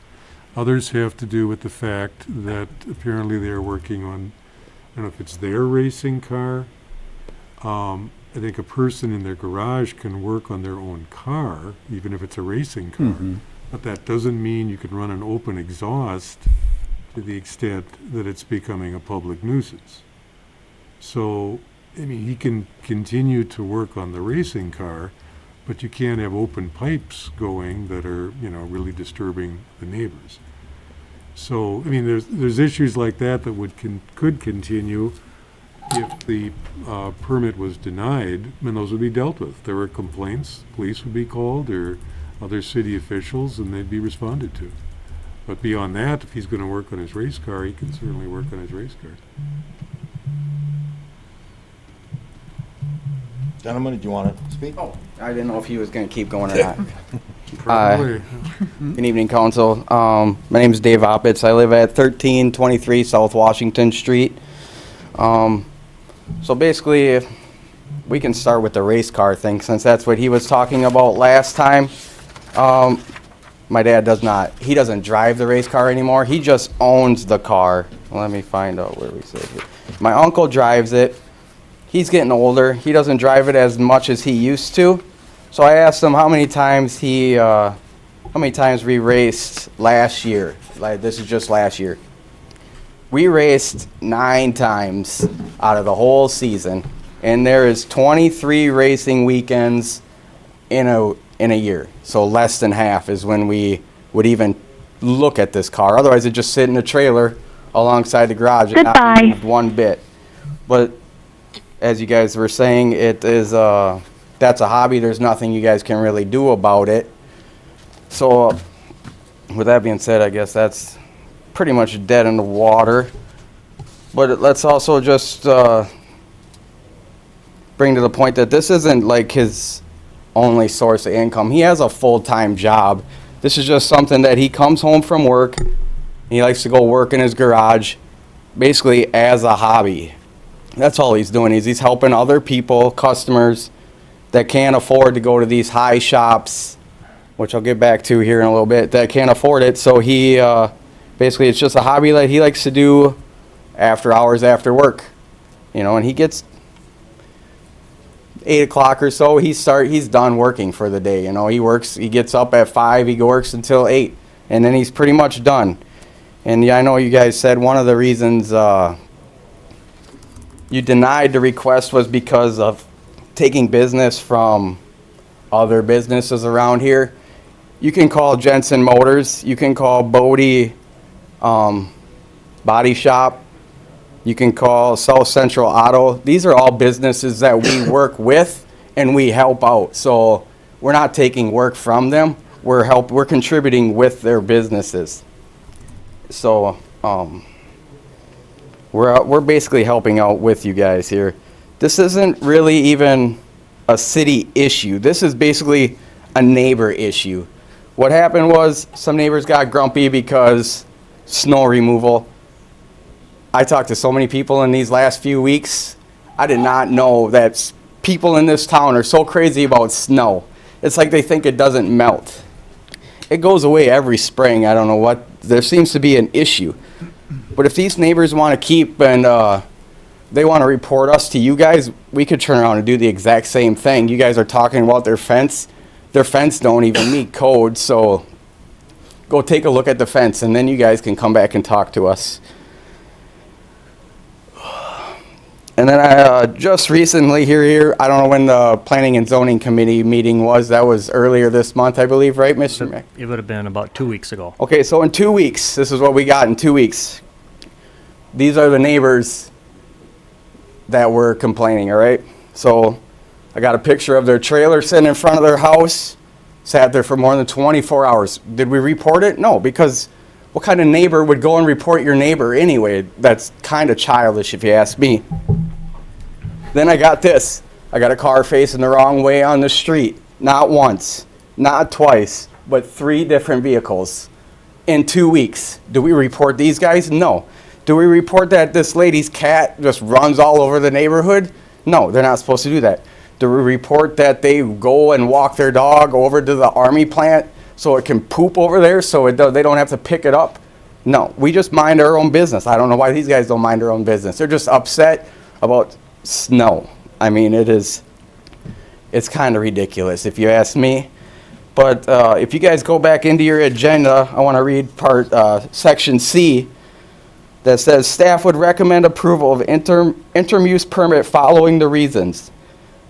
Others have to do with the fact that apparently they're working on, I don't know if it's their racing car. I think a person in their garage can work on their own car, even if it's a racing car. But that doesn't mean you can run an open exhaust to the extent that it's becoming a public nuisance. So, I mean, he can continue to work on the racing car, but you can't have open pipes going that are, really disturbing the neighbors. So, I mean, there's issues like that that could continue. if the permit was denied, then those would be dealt with. There were complaints, police would be called, or other city officials, and they'd be responded to. But beyond that, if he's going to work on his race car, he can certainly work on his race car.
Gentlemen, did you want to speak?
Oh, I didn't know if he was going to keep going or not.
Probably.
Good evening, council. My name is Dave Oppitz. I live at 1323 South Washington Street. So basically, if we can start with the race car thing, since that's what he was talking about last time. My dad he doesn't drive the race car anymore. He just owns the car. Let me find out where we sit here. My uncle drives it. He's getting older. He doesn't drive it as much as he used to. So I asked him how many times we raced last year. Like, this is just last year. We raced 9 times out of the whole season, and there is 23 racing weekends in a year. So less than half is when we would even look at this car. Otherwise, it'd just sit in a trailer alongside the garage and not moved one bit. But as you guys were saying, it is that's a hobby. There's nothing you guys can really do about it. So with that being said, I guess that's pretty much dead in the water. But let's also just bring to the point that this isn't like his only source of income. He has a full-time job. This is just something that he comes home from work. He likes to go work in his garage, basically as a hobby. That's all he's doing. He's helping other people, customers that can't afford to go to these high shops, which I'll get back to here in a little bit, that can't afford it. So he basically, it's just a hobby that he likes to do after hours after work, and he gets 8 o'clock or so, he's done working for the day. He gets up at 5, he works until 8, and then he's pretty much done. And yeah, I know you guys said one of the reasons you denied the request was because of taking business from other businesses around here. You can call Jensen Motors, you can call Bodie Body Shop, you can call South Central Auto. These are all businesses that we work with and we help out. So we're not taking work from them. We're contributing with their businesses. So we're basically helping out with you guys here. This isn't really even a city issue. This is basically a neighbor issue. What happened was some neighbors got grumpy because snow removal. I talked to so many people in these last few weeks. I did not know that people in this town are so crazy about snow. It's like they think it doesn't melt. It goes away every spring. I don't know what. There seems to be an issue. But if these neighbors want to keep and they want to report us to you guys, we could turn around and do the exact same thing. You guys are talking about their fence. Their fence don't even meet code, so go take a look at the fence, and then you guys can come back and talk to us. And then I just recently here, I don't know when the Planning and Zoning Committee meeting was. That was earlier this month, I believe, right, Mr. Mac?
It would have been about 2 weeks ago.
Okay, so in 2 weeks, this is what we got in 2 weeks. These are the neighbors that were complaining, all right? So I got a picture of their trailer sitting in front of their house, sat there for more than 24 hours. Did we report it? No, because what kind of neighbor would go and report your neighbor anyway? That's kind of childish if you ask me. Then I got this. I got a car facing the wrong way on the street. Not once, not twice, but 3 different vehicles in 2 weeks. Do we report these guys? No. Do we report that this lady's cat just runs all over the neighborhood? No, they're not supposed to do that. Do we report that they go and walk their dog over to the army plant so it can poop over there so they don't have to pick it up? No, we just mind our own business. I don't know why these guys don't mind their own business. They're just upset about snow. I mean, it's kind of ridiculous if you ask me. But if you guys go back into your agenda, I want to read section C that says staff would recommend approval of interim use permit following the reasons.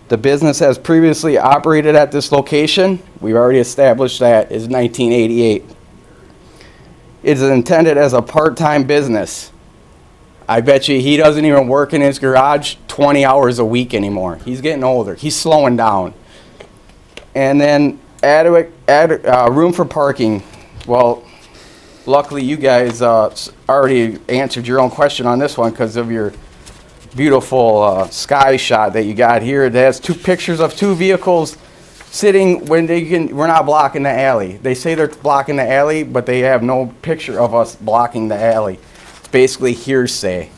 The business has previously operated at this location. We've already established that is 1988. It is intended as a part-time business. I bet you he doesn't even work in his garage 20 hours a week anymore. He's getting older. He's slowing down. And then room for parking. Well, luckily you guys already answered your own question on this one because of your beautiful sky shot that you got here. It has two pictures of two vehicles sitting when we're not blocking the alley. They say they're blocking the alley, but they have no picture of us blocking the alley. It's basically hearsay.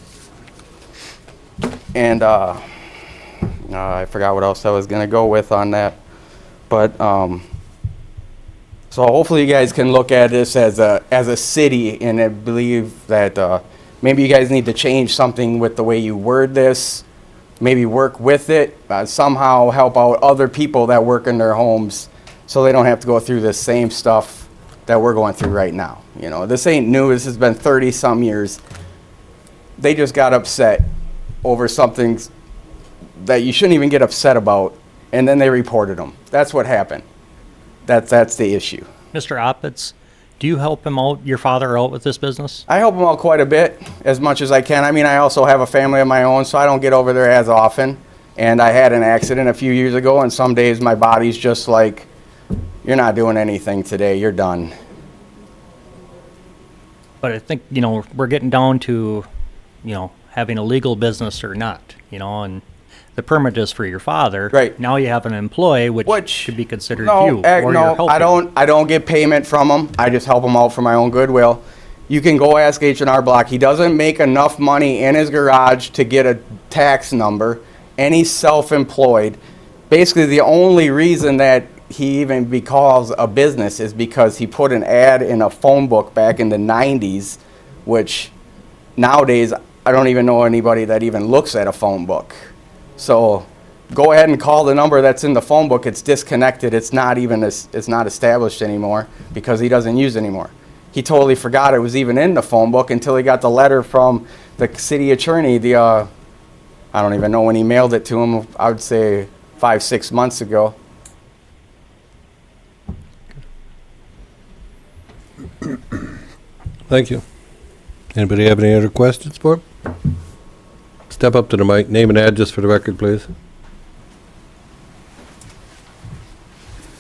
And I forgot what else I was gonna go with on that. But so hopefully you guys can look at this as a city, and I believe that maybe you guys need to change something with the way you word this. Maybe work with it, somehow help out other people that work in their homes so they don't have to go through the same stuff that we're going through right now. You know, this ain't new. This has been 30-some years. They just got upset over something that you shouldn't even get upset about, and then they reported them. That's what happened. That's the issue.
Mr. Oppitz, do you help your father out with this business?
I help him out quite a bit, as much as I can. I mean, I also have a family of my own, so I don't get over there as often. And I had an accident a few years ago, and some days my body's just like, you're not doing anything today, you're done.
But I think, we're getting down to, having a legal business or not, and the permit is for your father.
Right.
Now you have an employee, which should be considered you.
No,
or you're helping.
I don't get payment from him. I just help him out for my own goodwill. You can go ask H&R Block. He doesn't make enough money in his garage to get a tax number, and he's self-employed. Basically, the only reason that he even calls a business is because he put an ad in a phone book back in the 90s, which nowadays I don't even know anybody that even looks at a phone book. So go ahead and call the number that's in the phone book. It's disconnected. It's not established anymore because he doesn't use it anymore. He totally forgot it was even in the phone book until he got the letter from the city attorney. I don't even know when he mailed it to him. I would say 5-6 months ago.
Thank you. Anybody have any other questions for him? Step up to the mic. Name and address for the record, please.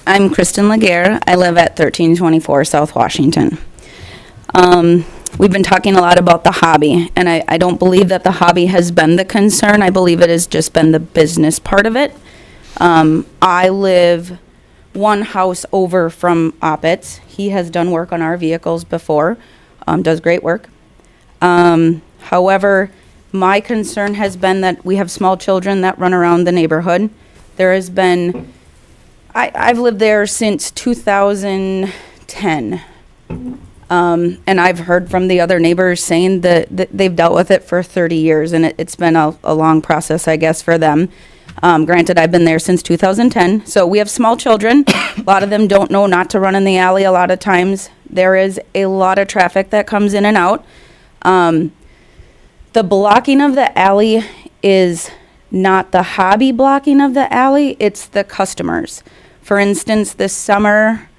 I'm Kristen Laguerre. I live at 1324 South Washington. We've been talking a lot about the hobby, and I don't believe that the hobby has been the concern. I believe it has just been the business part of it. I live one house over from Oppitz. He has done work on our vehicles before, does great work. However, my concern has been that we have small children that run around the neighborhood. There has been, I've lived there since 2010. And I've heard from the other neighbors saying that they've dealt with it for 30 years, and it's been a long process, I guess, for them. Granted, I've been there since 2010. So we have small children. A lot of them don't know not to run in the alley a lot of times. There is a lot of traffic that comes in and out. The blocking of the alley is not the hobby blocking of the alley, it's the customers. For instance, this summer,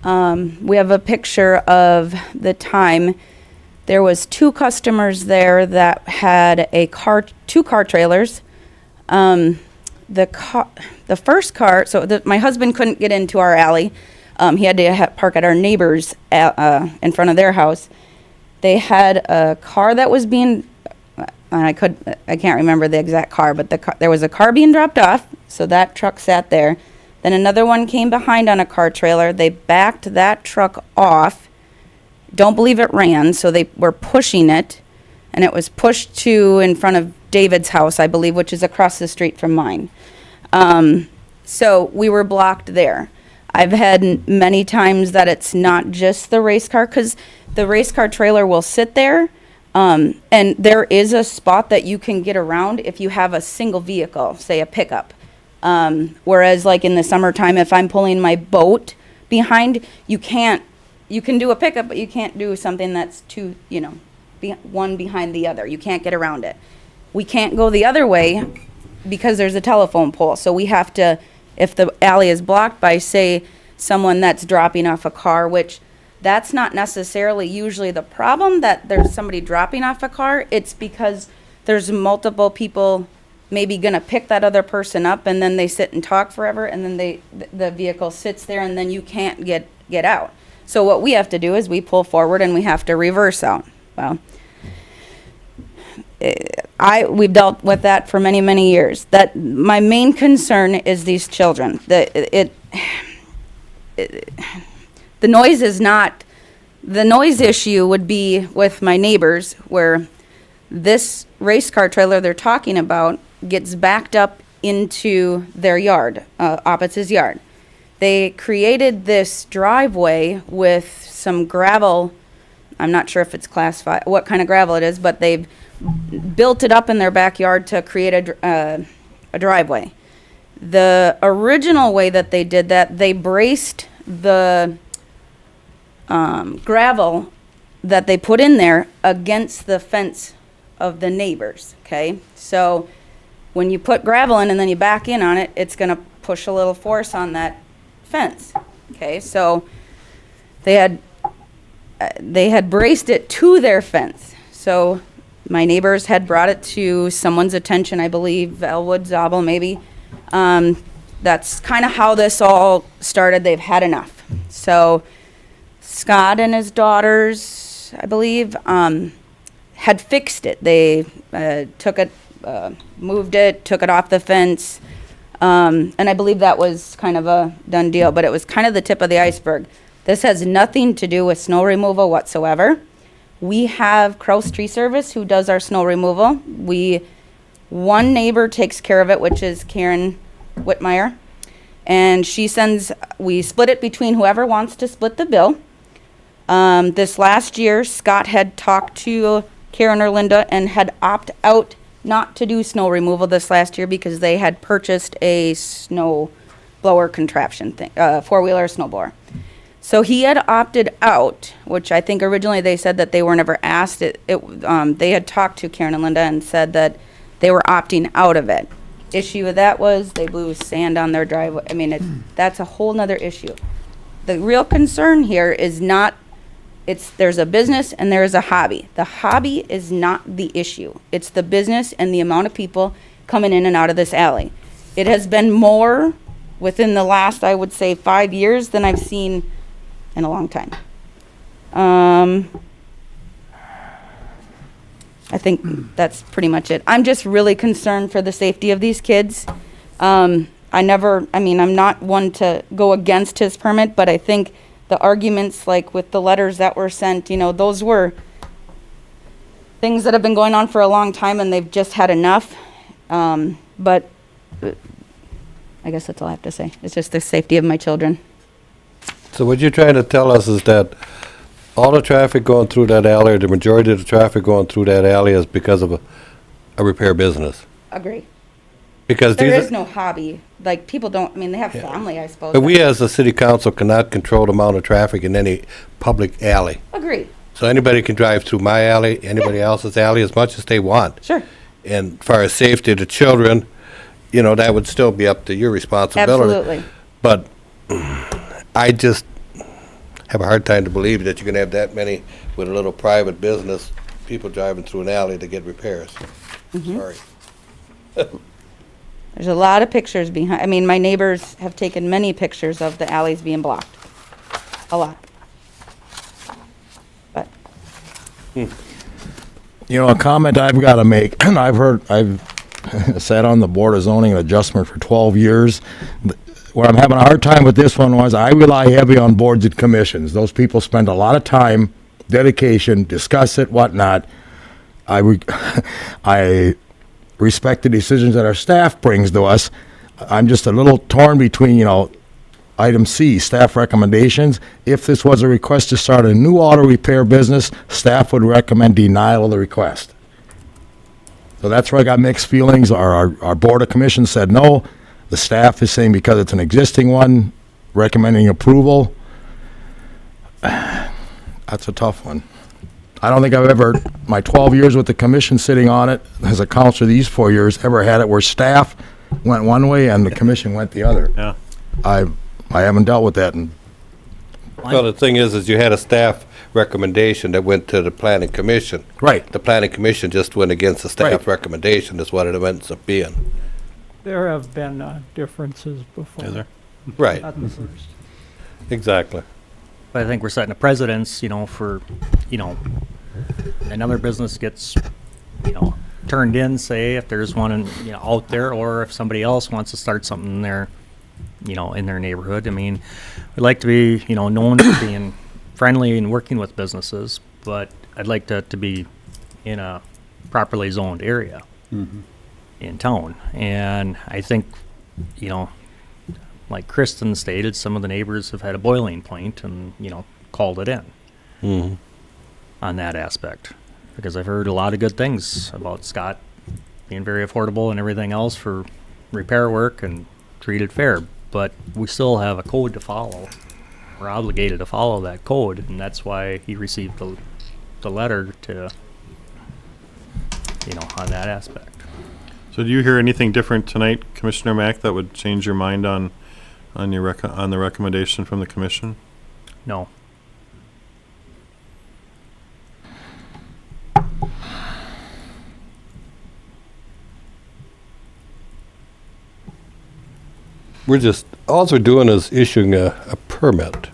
we have a picture of the time. There was 2 customers there that had two car trailers. The first car, my husband couldn't get into our alley. He had to park at our neighbor's in front of their house. They had a car that was being, I can't remember the exact car, but there was a car being dropped off, so that truck sat there. Then another one came behind on a car trailer. They backed that truck off. Don't believe it ran, so they were pushing it, and it was pushed to in front of David's house, I believe, which is across the street from mine. So we were blocked there. I've had many times that it's not just the race car, because the race car trailer will sit there, and there is a spot that you can get around if you have a single vehicle, say a pickup. Whereas like in the summertime, if I'm pulling my boat behind, you can do a pickup, but you can't do something that's two, one behind the other. You can't get around it. We can't go the other way because there's a telephone pole. So we have to, if the alley is blocked by, say, someone that's dropping off a car, which that's not necessarily usually the problem, that there's somebody dropping off a car. It's because there's multiple people maybe gonna pick that other person up, and then they sit and talk forever, and then the vehicle sits there, and then you can't get out. So what we have to do is we pull forward and we have to reverse out. Well, we've dealt with that for many, many years. That my main concern is these children. The noise is not, the noise issue would be with my neighbors, where this race car trailer they're talking about gets backed up into their yard, Oppitz's yard. They created this driveway with some gravel. I'm not sure if it's classified, what kind of gravel it is, but they've built it up in their backyard to create a driveway. The original way that they did that, they braced the gravel that they put in there against the fence of the neighbors, okay? So when you put gravel in and then you back in on it, it's gonna push a little force on that fence, okay? So they had braced it to their fence. So my neighbors had brought it to someone's attention, I believe, Elwood, Zabel, maybe. That's kind of how this all started. They've had enough. So Scott and his daughters, I believe, had fixed it. They took it, moved it, took it off the fence. And I believe that was kind of a done deal, but it was kind of the tip of the iceberg. This has nothing to do with snow removal whatsoever. We have Kraus Tree Service who does our snow removal. One neighbor takes care of it, which is Karen Whitmire. And we split it between whoever wants to split the bill. This last year, Scott had talked to Karen or Linda and had opted out not to do snow removal this last year because they had purchased a snow blower contraption thing, four-wheeler snow blower. So he had opted out, which I think originally they said that they were never asked. They had talked to Karen and Linda and said that they were opting out of it. Issue with that was they blew sand on their driveway. I mean, that's a whole nother issue. The real concern here is not, there's a business and there is a hobby. The hobby is not the issue. It's the business and the amount of people coming in and out of this alley. It has been more within the last, I would say, 5 years than I've seen in a long time. I think that's pretty much it. I'm just really concerned for the safety of these kids. I'm not one to go against his permit, but I think the arguments, like with the letters that were sent, those were things that have been going on for a long time and they've just had enough. But I guess that's all I have to say. It's just the safety of my children.
So what you're trying to tell us is that all the traffic going through that alley, or the majority of the traffic going through that alley, is because of a repair business?
Agree.
Because
there is no hobby. Like, people don't, they have family, I suppose.
But we as a city council cannot control the amount of traffic in any public alley.
Agree.
So anybody can drive through my alley, anybody else's alley, as much as they want.
Sure.
And as far as safety of the children, that would still be up to your responsibility.
Absolutely.
But I just have a hard time to believe that you're going to have that many with a little private business, people driving through an alley to get repairs. Sorry.
There's a lot of pictures behind. My neighbors have taken many pictures of the alleys being blocked. A lot. But.
A comment I've got to make, and I've sat on the Board of Zoning and Adjustment for 12 years. Where I'm having a hard time with this one was I rely heavy on boards and commissions. Those people spend a lot of time, dedication, discuss it, whatnot. I respect the decisions that our staff brings to us. I'm just a little torn between, item C, staff recommendations. If this was a request to start a new auto repair business, staff would recommend denial of the request. So that's where I got mixed feelings. Our Board of Commissions said no. The staff is saying because it's an existing one, recommending approval. That's a tough one. I don't think I've ever, my 12 years with the commission sitting on it, as a counselor these 4 years, ever had it where staff went one way and the commission went the other.
Yeah.
I haven't dealt with that in
Well, the thing is you had a staff recommendation that went to the planning commission.
Right.
The planning commission just went against the staff
Right.
recommendation is what it ends up being.
There have been differences before.
Is there?
Right,
Not the first.
exactly.
But I think we're setting a precedence, for, another business gets, turned in, say, if there's one, out there, or if somebody else wants to start something in their, in their neighborhood. I mean, we'd like to be, known for being friendly and working with businesses, but I'd like to be in a properly zoned area in town. And I think, like Kristen stated, some of the neighbors have had a boiling point and, called it in on that aspect. Because I've heard a lot of good things about Scott being very affordable and everything else for repair work and treated fair. But we still have a code to follow. We're obligated to follow that code, and that's why he received the letter to, on that aspect.
So do you hear anything different tonight, Commissioner Mack, that would change your mind on the recommendation from the commission?
No.
All we're doing is issuing a permit.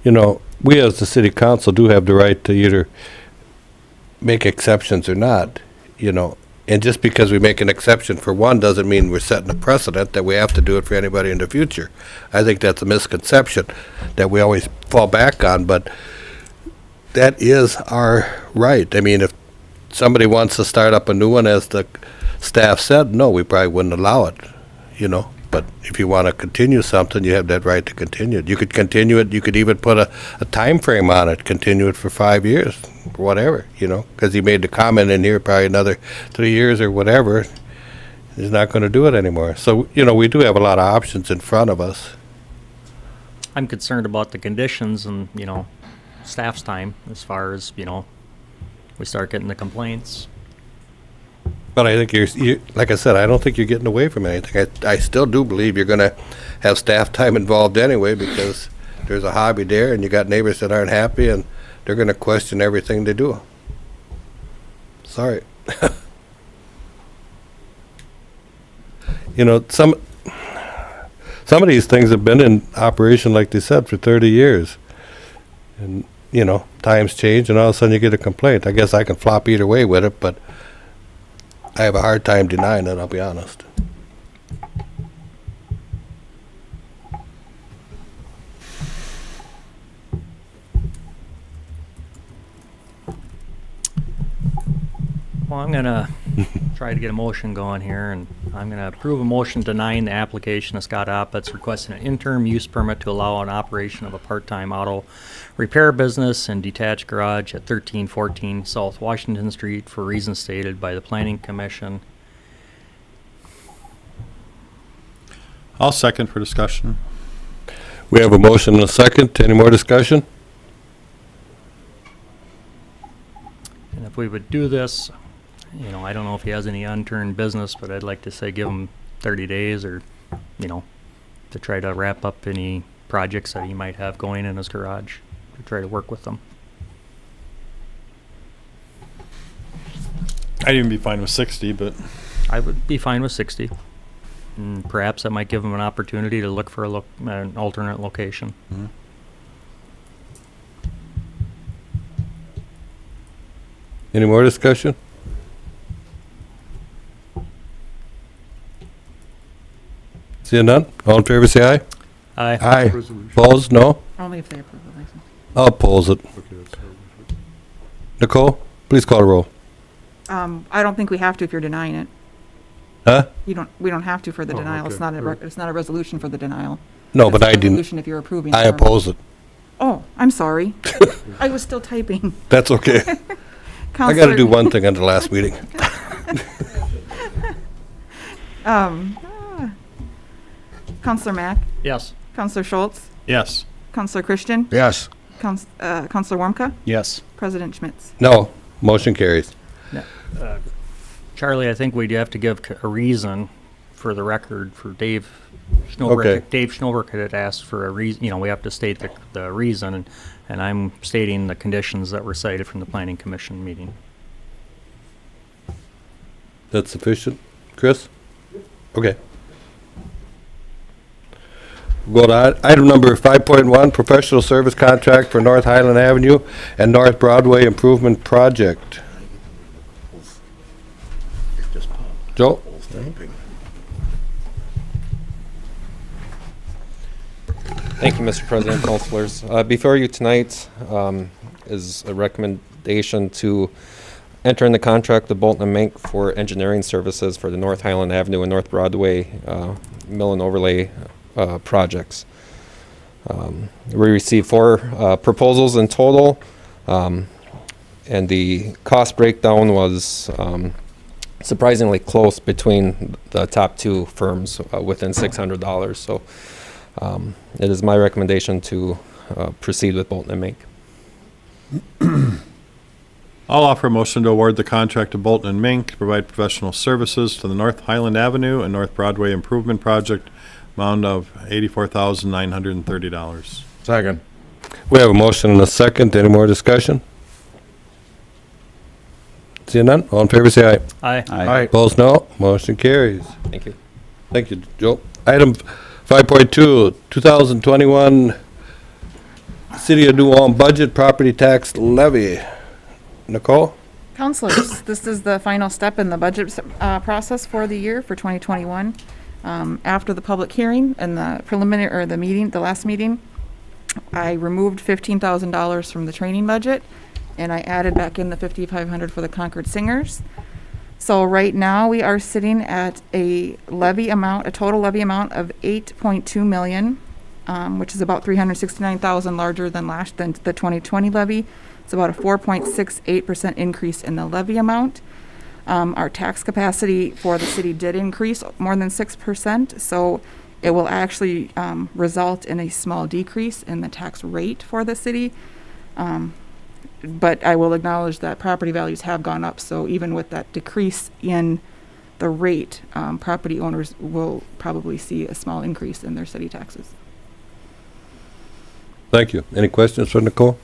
We as the city council do have the right to either make exceptions or not, And just because we make an exception for one doesn't mean we're setting a precedent that we have to do it for anybody in the future. I think that's a misconception that we always fall back on, but that is our right. I mean, if somebody wants to start up a new one, as the staff said, no, we probably wouldn't allow it, But if you want to continue something, you have that right to continue it. You could continue it. You could even put a time frame on it, continue it for 5 years, whatever, because he made the comment in here, probably another 3 years or whatever. He's not going to do it anymore. So, we do have a lot of options in front of us.
I'm concerned about the conditions and, staff's time as far as, we start getting the complaints.
But I think you're, like I said, I don't think you're getting away from anything. I still do believe you're going to have staff time involved anyway, because there's a hobby there and you got neighbors that aren't happy and they're going to question everything they do. Sorry. Some of these things have been in operation, like they said, for 30 years. And, times change and all of a sudden you get a complaint. I guess I can flop either way with it, but I have a hard time denying it, I'll be honest.
Well, I'm going to try to get a motion going here, and I'm going to approve a motion denying the application of Scott Oppitz requesting an interim use permit to allow an operation of a part-time auto repair business and detached garage at 1314 South Washington Street for reasons stated by the Planning Commission.
I'll second for discussion.
We have a motion and a second. Any more discussion?
And if we would do this, I don't know if he has any unturned business, but I'd like to say give him 30 days or, to try to wrap up any projects that he might have going in his garage, to try to work with them.
I'd even be fine with 60, but
I would be fine with 60. And perhaps that might give him an opportunity to look for an alternate location.
Any more discussion? Seeing none? All in favor, say aye.
Aye.
Aye.
Resolution.
Opposed? No?
Only if they approve the license.
I'll oppose it.
Okay, that's how we should-
Nicole, please call the roll.
I don't think we have to if you're denying it.
Huh?
We don't have to for the
Oh,
denial. It's
okay.
not
All right.
it's not a resolution for the denial.
No,
It's
but
a
I didn't.
resolution if you're approving.
I
the permit.
oppose it.
Oh, I'm sorry. I was still typing.
That's okay. I got to
Counselor-
do one thing on the last meeting.
Counselor Mack,
Yes.
Counselor Schultz,
yes.
Counselor Christian,
Yes.
Counselor Warmka,
Yes.
President Schmitz.
No, motion carries.
Charlie, I think we'd have to give a reason for the record, for Dave Schnobert.
Okay.
Dave Schnobert had asked for a reason, we have to state the reason, and I'm stating the conditions that were cited from the planning commission meeting.
That's sufficient? Chris? Okay. Go to item number 5.1, professional service contract for North Highland Avenue and North Broadway Improvement Project. Joe?
Thank you, Mr. President, councilors. Before you tonight is a recommendation to enter in the contract with Bolton and Mink for engineering services for the North Highland Avenue and North Broadway mill and overlay projects. We received 4 proposals in total, and the cost breakdown was surprisingly close between the top 2 firms, within $600. So it is my recommendation to proceed with Bolton and Mink.
I'll offer a motion to award the contract to Bolton and Mink to provide professional services to the North Highland Avenue and North Broadway Improvement Project, amount of $84,930.
Second.
We have a motion and a second. Any more discussion? Seeing none, all in favor say aye.
Aye.
Opposed, no. Motion carries.
Thank you.
Thank you, Joe. Item 5.2, 2021 City of New Ulm Budget Property Tax Levy. Nicole?
Counselors, this is the final step in the budget process for the year for 2021. After the public hearing and the preliminary, or the last meeting, I removed $15,000 from the training budget, and I added back in the $5,500 for the Concord Singers. So right now, we are sitting at a total levy amount of $8.2 million, which is about $369,000 larger than the 2020 levy. It's about a 4.68% increase in the levy amount. Our tax capacity for the city did increase more than 6%, so it will actually result in a small decrease in the tax rate for the city. But I will acknowledge that property values have gone up, so even with that decrease in the rate, property owners will probably see a small increase in their city taxes.
Thank you. Any questions for Nicole?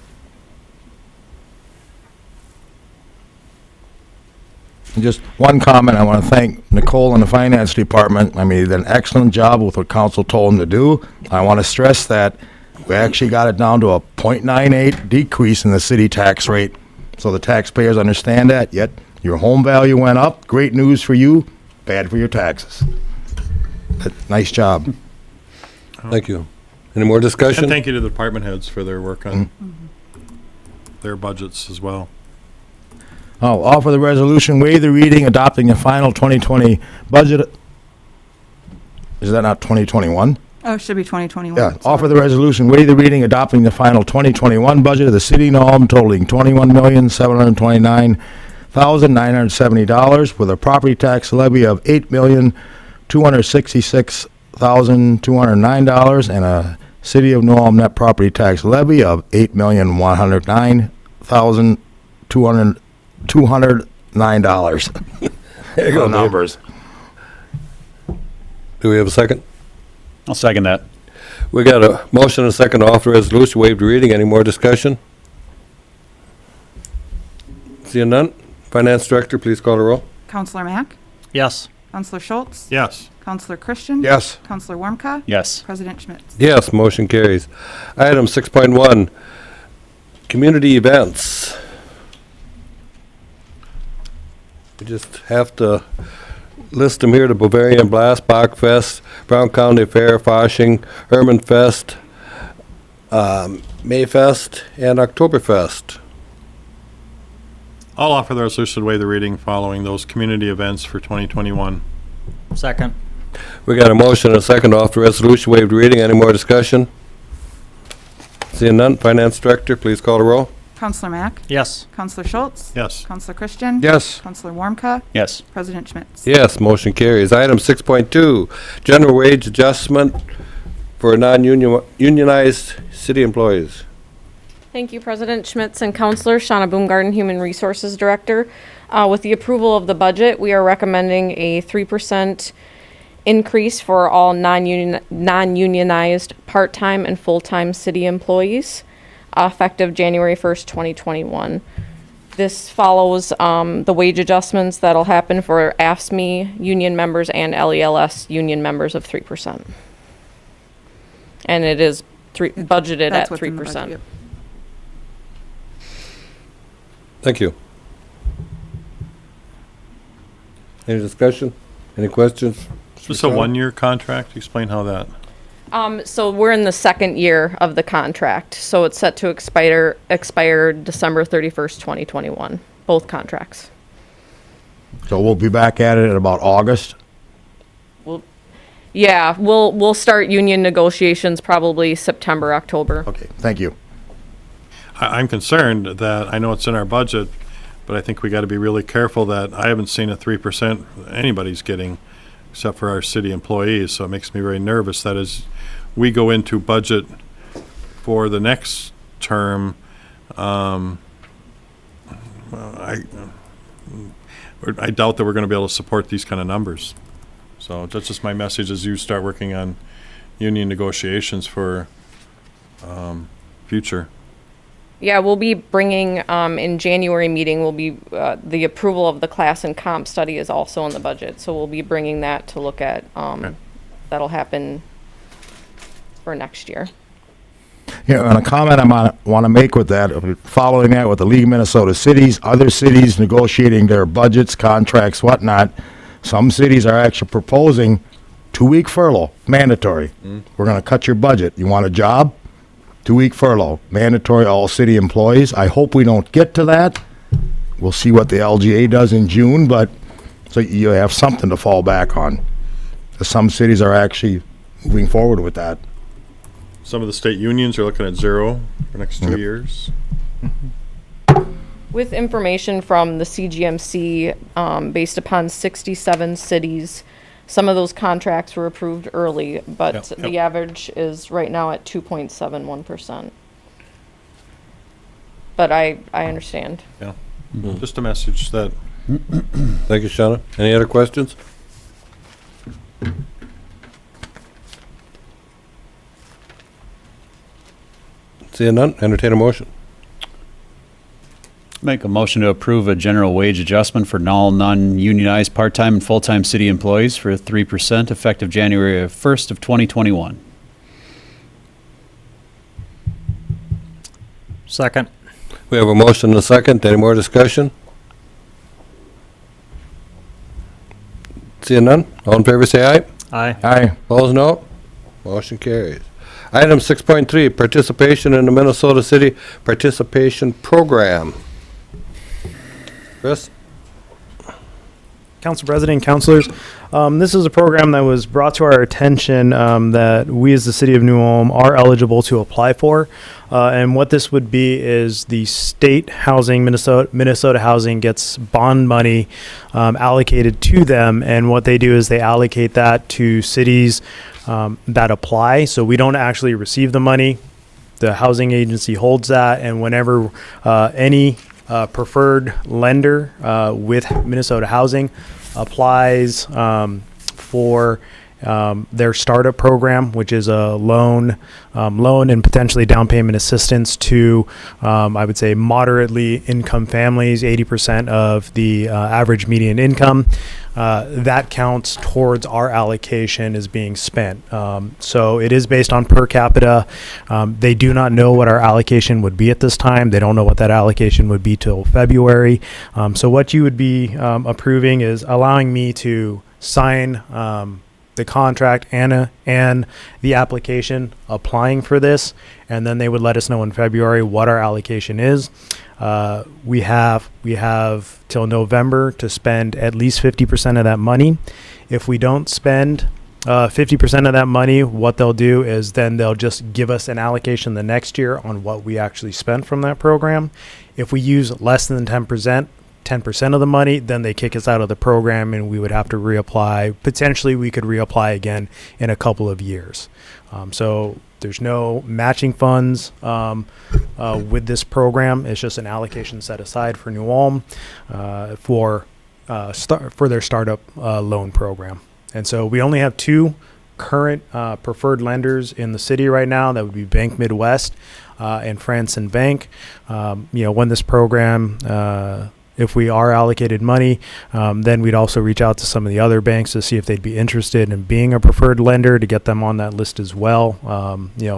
Just one comment, I want to thank Nicole and the Finance Department. I mean, they did an excellent job with what council told them to do. I want to stress that we actually got it down to a 0.98 decrease in the city tax rate, so the taxpayers understand that, yet your home value went up. Great news for you, bad for your taxes. Nice job.
Thank you. Any more discussion?
And thank you to the department heads for their work on their budgets as well.
I'll offer the resolution, waive the reading, adopting the final 2020 budget. Is that not 2021?
Oh, it should be 2021.
Yeah, offer the resolution, waive the reading, adopting the final 2021 budget of the city of New Ulm totaling $21,729,970 with a property tax levy of $8,266,209 and a city of New Ulm net property tax levy of $8,109,209. There you go, numbers.
Do we have a second?
I'll second that.
We got a motion and a second to offer resolution, waived reading. Any more discussion? Seeing none, Finance Director, please call the roll.
Counselor Mack?
Yes.
Counselor Schultz?
Yes.
Counselor Christian?
Yes.
Counselor Warmka?
Yes.
President Schmitz?
Yes, motion carries. Item 6.1, community events. We just have to list them here: the Bavarian Blast, Bachfest, Brown County Fair, Fasching, Herman Fest, Mayfest, and Oktoberfest.
I'll offer the resolution to waive the reading following those community events for 2021.
Second.
We got a motion and a second to offer resolution, waived reading. Any more discussion? Seeing none, Finance Director, please call the roll.
Counselor Mack?
Yes.
Counselor Schultz?
Yes.
Counselor Christian?
Yes.
Counselor Warmka?
Yes.
President Schmitz?
Yes, motion carries. Item 6.2, general wage adjustment for non-unionized city employees.
Thank you, President Schmitz and Counselor. Shauna Boomgarden, Human Resources Director. With the approval of the budget, we are recommending a 3% increase for all non-unionized part-time and full-time city employees, effective January 1st, 2021. This follows the wage adjustments that'll happen for AFSCME union members and LELS union members of 3%. And it is budgeted
That's
at
what's in the
3%.
budget, yep.
Thank you. Any discussion? Any questions?
Is this a one-year contract? Explain how that.
So we're in the second year of the contract, so it's set to expire December 31st, 2021, both contracts.
So we'll be back at it in about August.
Yeah, we'll start union negotiations probably September, October.
Okay, thank you.
I'm concerned that, I know it's in our budget, but I think we got to be really careful that I haven't seen a 3% anybody's getting, except for our city employees, so it makes me very nervous that as we go into budget for the next term, I doubt that we're going to be able to support these kind of numbers. So that's just my message as you start working on union negotiations for future.
Yeah, we'll be bringing, in January meeting, the approval of the class and comp study is also in the budget. So we'll be bringing that to look at, that'll happen for next year.
Yeah, and a comment I want to make with that, following that with the League of Minnesota Cities, other cities negotiating their budgets, contracts, whatnot, some cities are actually proposing 2-week furlough, mandatory. We're going to cut your budget. You want a job? 2-week furlough, mandatory all city employees. I hope we don't get to that. We'll see what the LGA does in June, but so you have something to fall back on. Some cities are actually moving forward with that.
Some of the state unions are looking at 0 for the next 2 years.
With information from the CGMC, based upon 67 cities, some of those contracts were approved early, but the average is right now at 2.71%. But I understand.
Yeah, just a message that.
Thank you, Shannon. Any other questions? Seeing none, entertain a motion.
Make a motion to approve a general wage adjustment for all non-unionized part-time and full-time city employees for 3% effective January 1st of 2021.
Second.
We have a motion and a second. Any more discussion? Seeing none, all in favor say aye.
Aye.
Aye.
Opposed, no. Motion carries. Item 6.3, participation in the Minnesota City Participation Program. Chris?
Council President, councilors, this is a program that was brought to our attention that we as the city of New Ulm are eligible to apply for. And what this would be is the state housing, Minnesota housing gets bond money allocated to them. And what they do is they allocate that to cities that apply. So we don't actually receive the money. The housing agency holds that. And whenever any preferred lender with Minnesota Housing applies for their startup program, which is a loan and potentially down payment assistance to, I would say, moderately income families, 80% of the average median income. That counts towards our allocation as being spent. So it is based on per capita. They do not know what our allocation would be at this time. They don't know what that allocation would be till February. So what you would be approving is allowing me to sign the contract and the application applying for this, and then they would let us know in February what our allocation is. We have till November to spend at least 50% of that money. If we don't spend 50% of that money, what they'll do is then they'll just give us an allocation the next year on what we actually spent from that program. If we use less than 10% of the money, then they kick us out of the program and we would have to reapply. Potentially we could reapply again in a couple of years. So there's no matching funds with this program. It's just an allocation set aside for New Ulm for their startup loan program. And so we only have two current preferred lenders in the city right now. That would be Bank Midwest and Franson Bank. When this program, if we are allocated money, then we'd also reach out to some of the other banks to see if they'd be interested in being a preferred lender to get them on that list as well.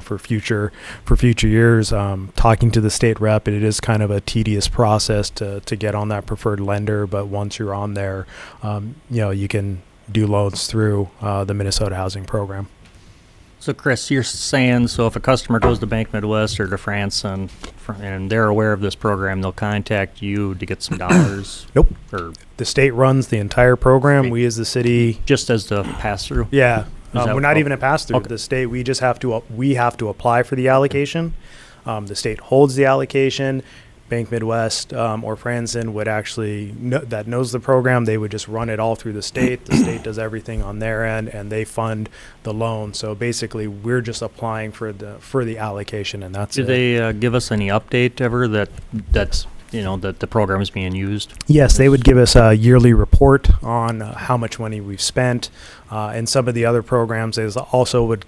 For future years, talking to the state rep, it is kind of a tedious process to get on that preferred lender. But once you're on there, you can do loans through the Minnesota Housing Program.
So Chris, you're saying, so if a customer goes to Bank Midwest or to France and they're aware of this program, they'll contact you to get some dollars?
Nope.
Or
the state runs the entire program. We as the city,
just as the pass-through?
Yeah.
We're
not even a pass-through.
Okay.
The state, we just have to apply for the allocation. The state holds the allocation. Bank Midwest or Franson would actually that knows the program. They would just run it all through the state. The state does everything on their end, and they fund the loan. So basically, we're just applying for the allocation, and that's
Do
it.
they give us any update ever that the program is being used?
Yes, they would give us a yearly report on how much money we've spent, and some of the other programs. They also would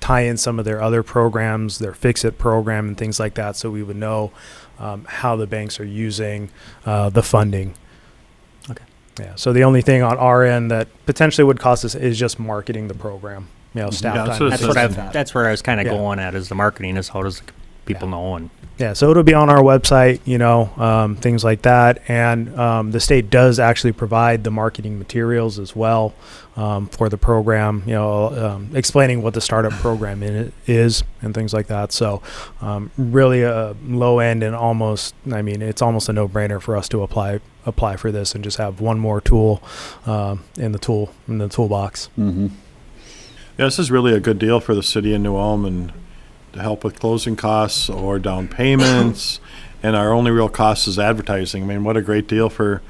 tie in some of their other programs, their Fix-It program and things like that, so we would know how the banks are using the funding.
Okay.
Yeah. So the only thing on our end that potentially would cost us is just marketing the program. Staff
Yeah,
time.
so
That's where I was kind of
Yeah.
going at, is the marketing, is how does people know? And
Yeah, so it'll be on our website, things like that. And the state does actually provide the marketing materials as well for the program, explaining what the startup program is and things like that. So really a low end and it's almost a no-brainer for us to apply for this and just have one more tool in the toolbox.
Mm-hmm.
Yeah, this is really a good deal for the city of New Ulm, and to help with closing costs or down payments, and our only real cost is advertising. I mean, what a great deal for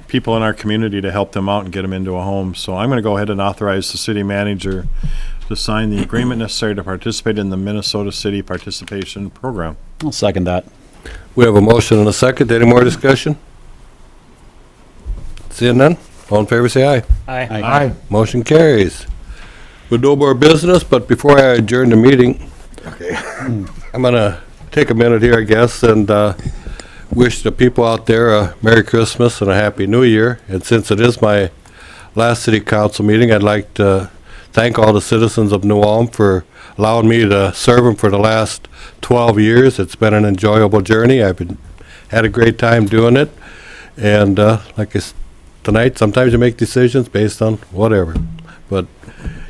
people in our community to help them out and get them into a home. So I'm going to go ahead and authorize the city manager to sign the agreement necessary to participate in the Minnesota City Participation Program.
I'll second that.
We have a motion and a second. Any more discussion? Seeing none? All in favor, say aye.
Aye.
Aye.
Motion carries. With no more business, but before I adjourn the meeting, I'm going to take a minute here, I guess, and wish the people out there a Merry Christmas and a Happy New Year. And since it is my last city council meeting, I'd like to thank all the citizens of New Ulm for allowing me to serve them for the last 12 years. It's been an enjoyable journey. Had a great time doing it. And tonight, sometimes you make decisions based on whatever. But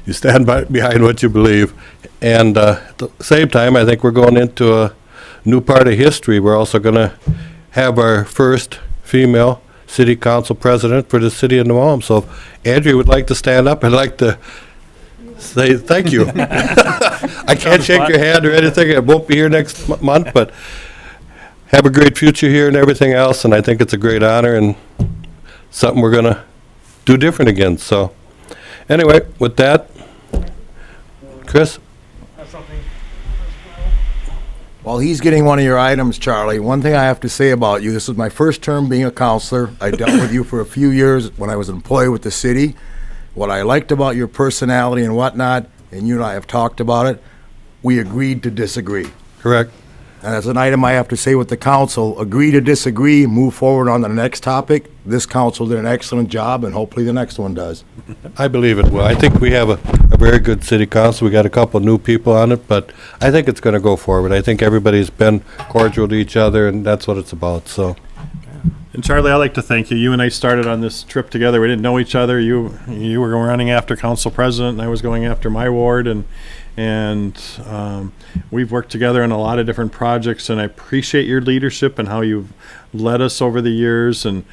you stand behind what you believe. And at the same time, I think we're going into a new part of history. We're also going to have our first female city council president for the city of New Ulm. So if Andrea would like to stand up, I'd like to say thank you. I can't shake your hand or anything. I won't be here next month, but have a great future here and everything else. And I think it's a great honor and something we're going to do different again. So anyway, with that, Chris?
While he's getting one of your items, Charlie, one thing I have to say about you, this is my first term being a counselor. I dealt with you for a few years when I was an employee with the city. What I liked about your personality and whatnot, and you and I have talked about it, we agreed to disagree.
Correct.
And as an item I have to say with the council, agree to disagree, move forward on the next topic. This council did an excellent job, and hopefully the next one does.
I believe it will. I think we have a very good city council. We got a couple new people on it, but I think it's going to go forward. I think everybody's been cordial to each other, and that's what it's about. So,
And Charlie, I'd like to thank you. You and I started on this trip together. We didn't know each other. You were running after council president, and I was going after my ward, and we've worked together on a lot of different projects, and I appreciate your leadership and how you've led us over the years and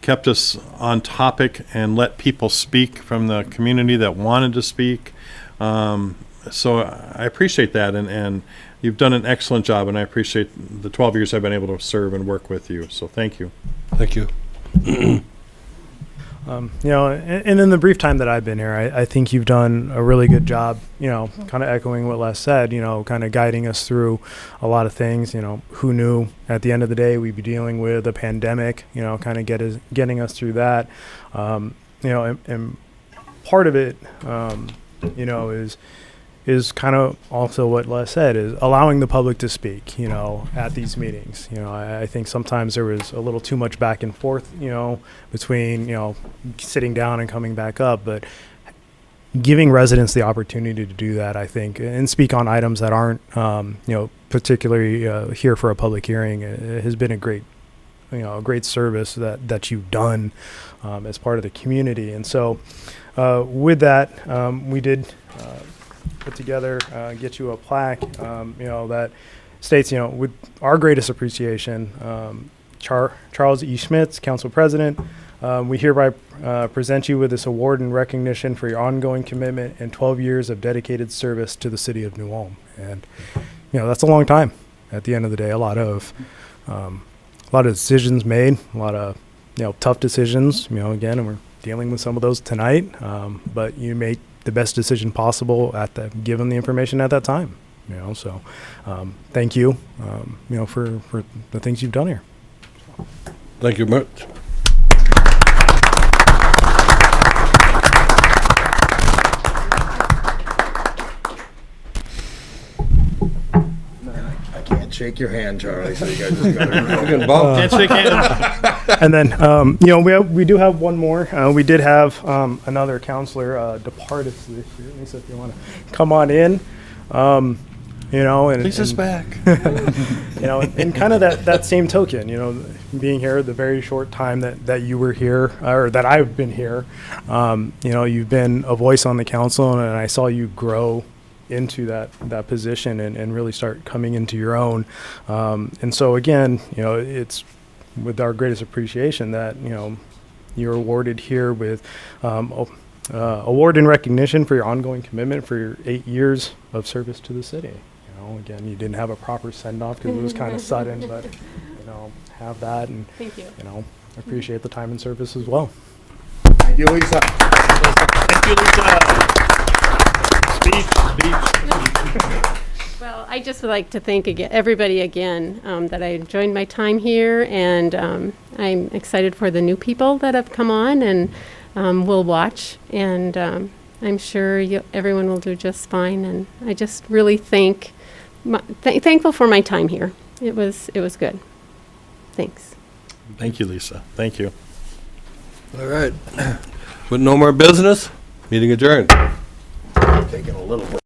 kept us on topic and let people speak from the community that wanted to speak. So I appreciate that, and you've done an excellent job, and I appreciate the 12 years I've been able to serve and work with you. So thank you.
thank you.
And in the brief time that I've been here, I think you've done a really good job, kind of echoing what Les said, kind of guiding us through a lot of things. Who knew at the end of the day we'd be dealing with a pandemic, kind of getting us through that. And part of it, is kind of also what Les said, is allowing the public to speak, at these meetings. I think sometimes there was a little too much back and forth, between, sitting down and coming back up, but giving residents the opportunity to do that, I think, and speak on items that aren't, particularly here for a public hearing, has been a great service that you've done as part of the community. And so with that, we did put together, get you a plaque, that states, with our greatest appreciation, Charles E. Schmitz, Council President, we hereby present you with this award in recognition for your ongoing commitment and 12 years of dedicated service to the city of New Ulm. And, that's a long time at the end of the day. A lot of decisions made, a lot of, tough decisions, again, and we're dealing with some of those tonight. But you make the best decision possible given the information at that time, so thank you, for the things you've done here.
Thank you much.
I can't shake your hand, Charlie, so you guys just gotta.
We can bump.
Can't shake hands.
And then, we do have one more. We did have another counselor depart us this year. Lisa, if you want to come on in, and
Lisa's back.
And kind of that same token, being here the very short time that you were here, or that I've been here, you've been a voice on the council, and I saw you grow into that position and really start coming into your own. And so again, it's with our greatest appreciation that, you're awarded here with award in recognition for your ongoing commitment for your 8 years of service to the city. Again, you didn't have a proper send-off because it was kind of sudden, but, have that, and,
Thank you.
Appreciate the time and service as well.
Thank you, Lisa.
Thank you, Lisa. Speech.
Well, I just would like to thank everybody again that I enjoyed my time here, and I'm excited for the new people that have come on and will watch, and I'm sure everyone will do just fine. And I just really thankful for my time here. It was good. Thanks.
Thank you, Lisa. Thank you.
All right. With no more business, meeting adjourned.
Taking a little bit.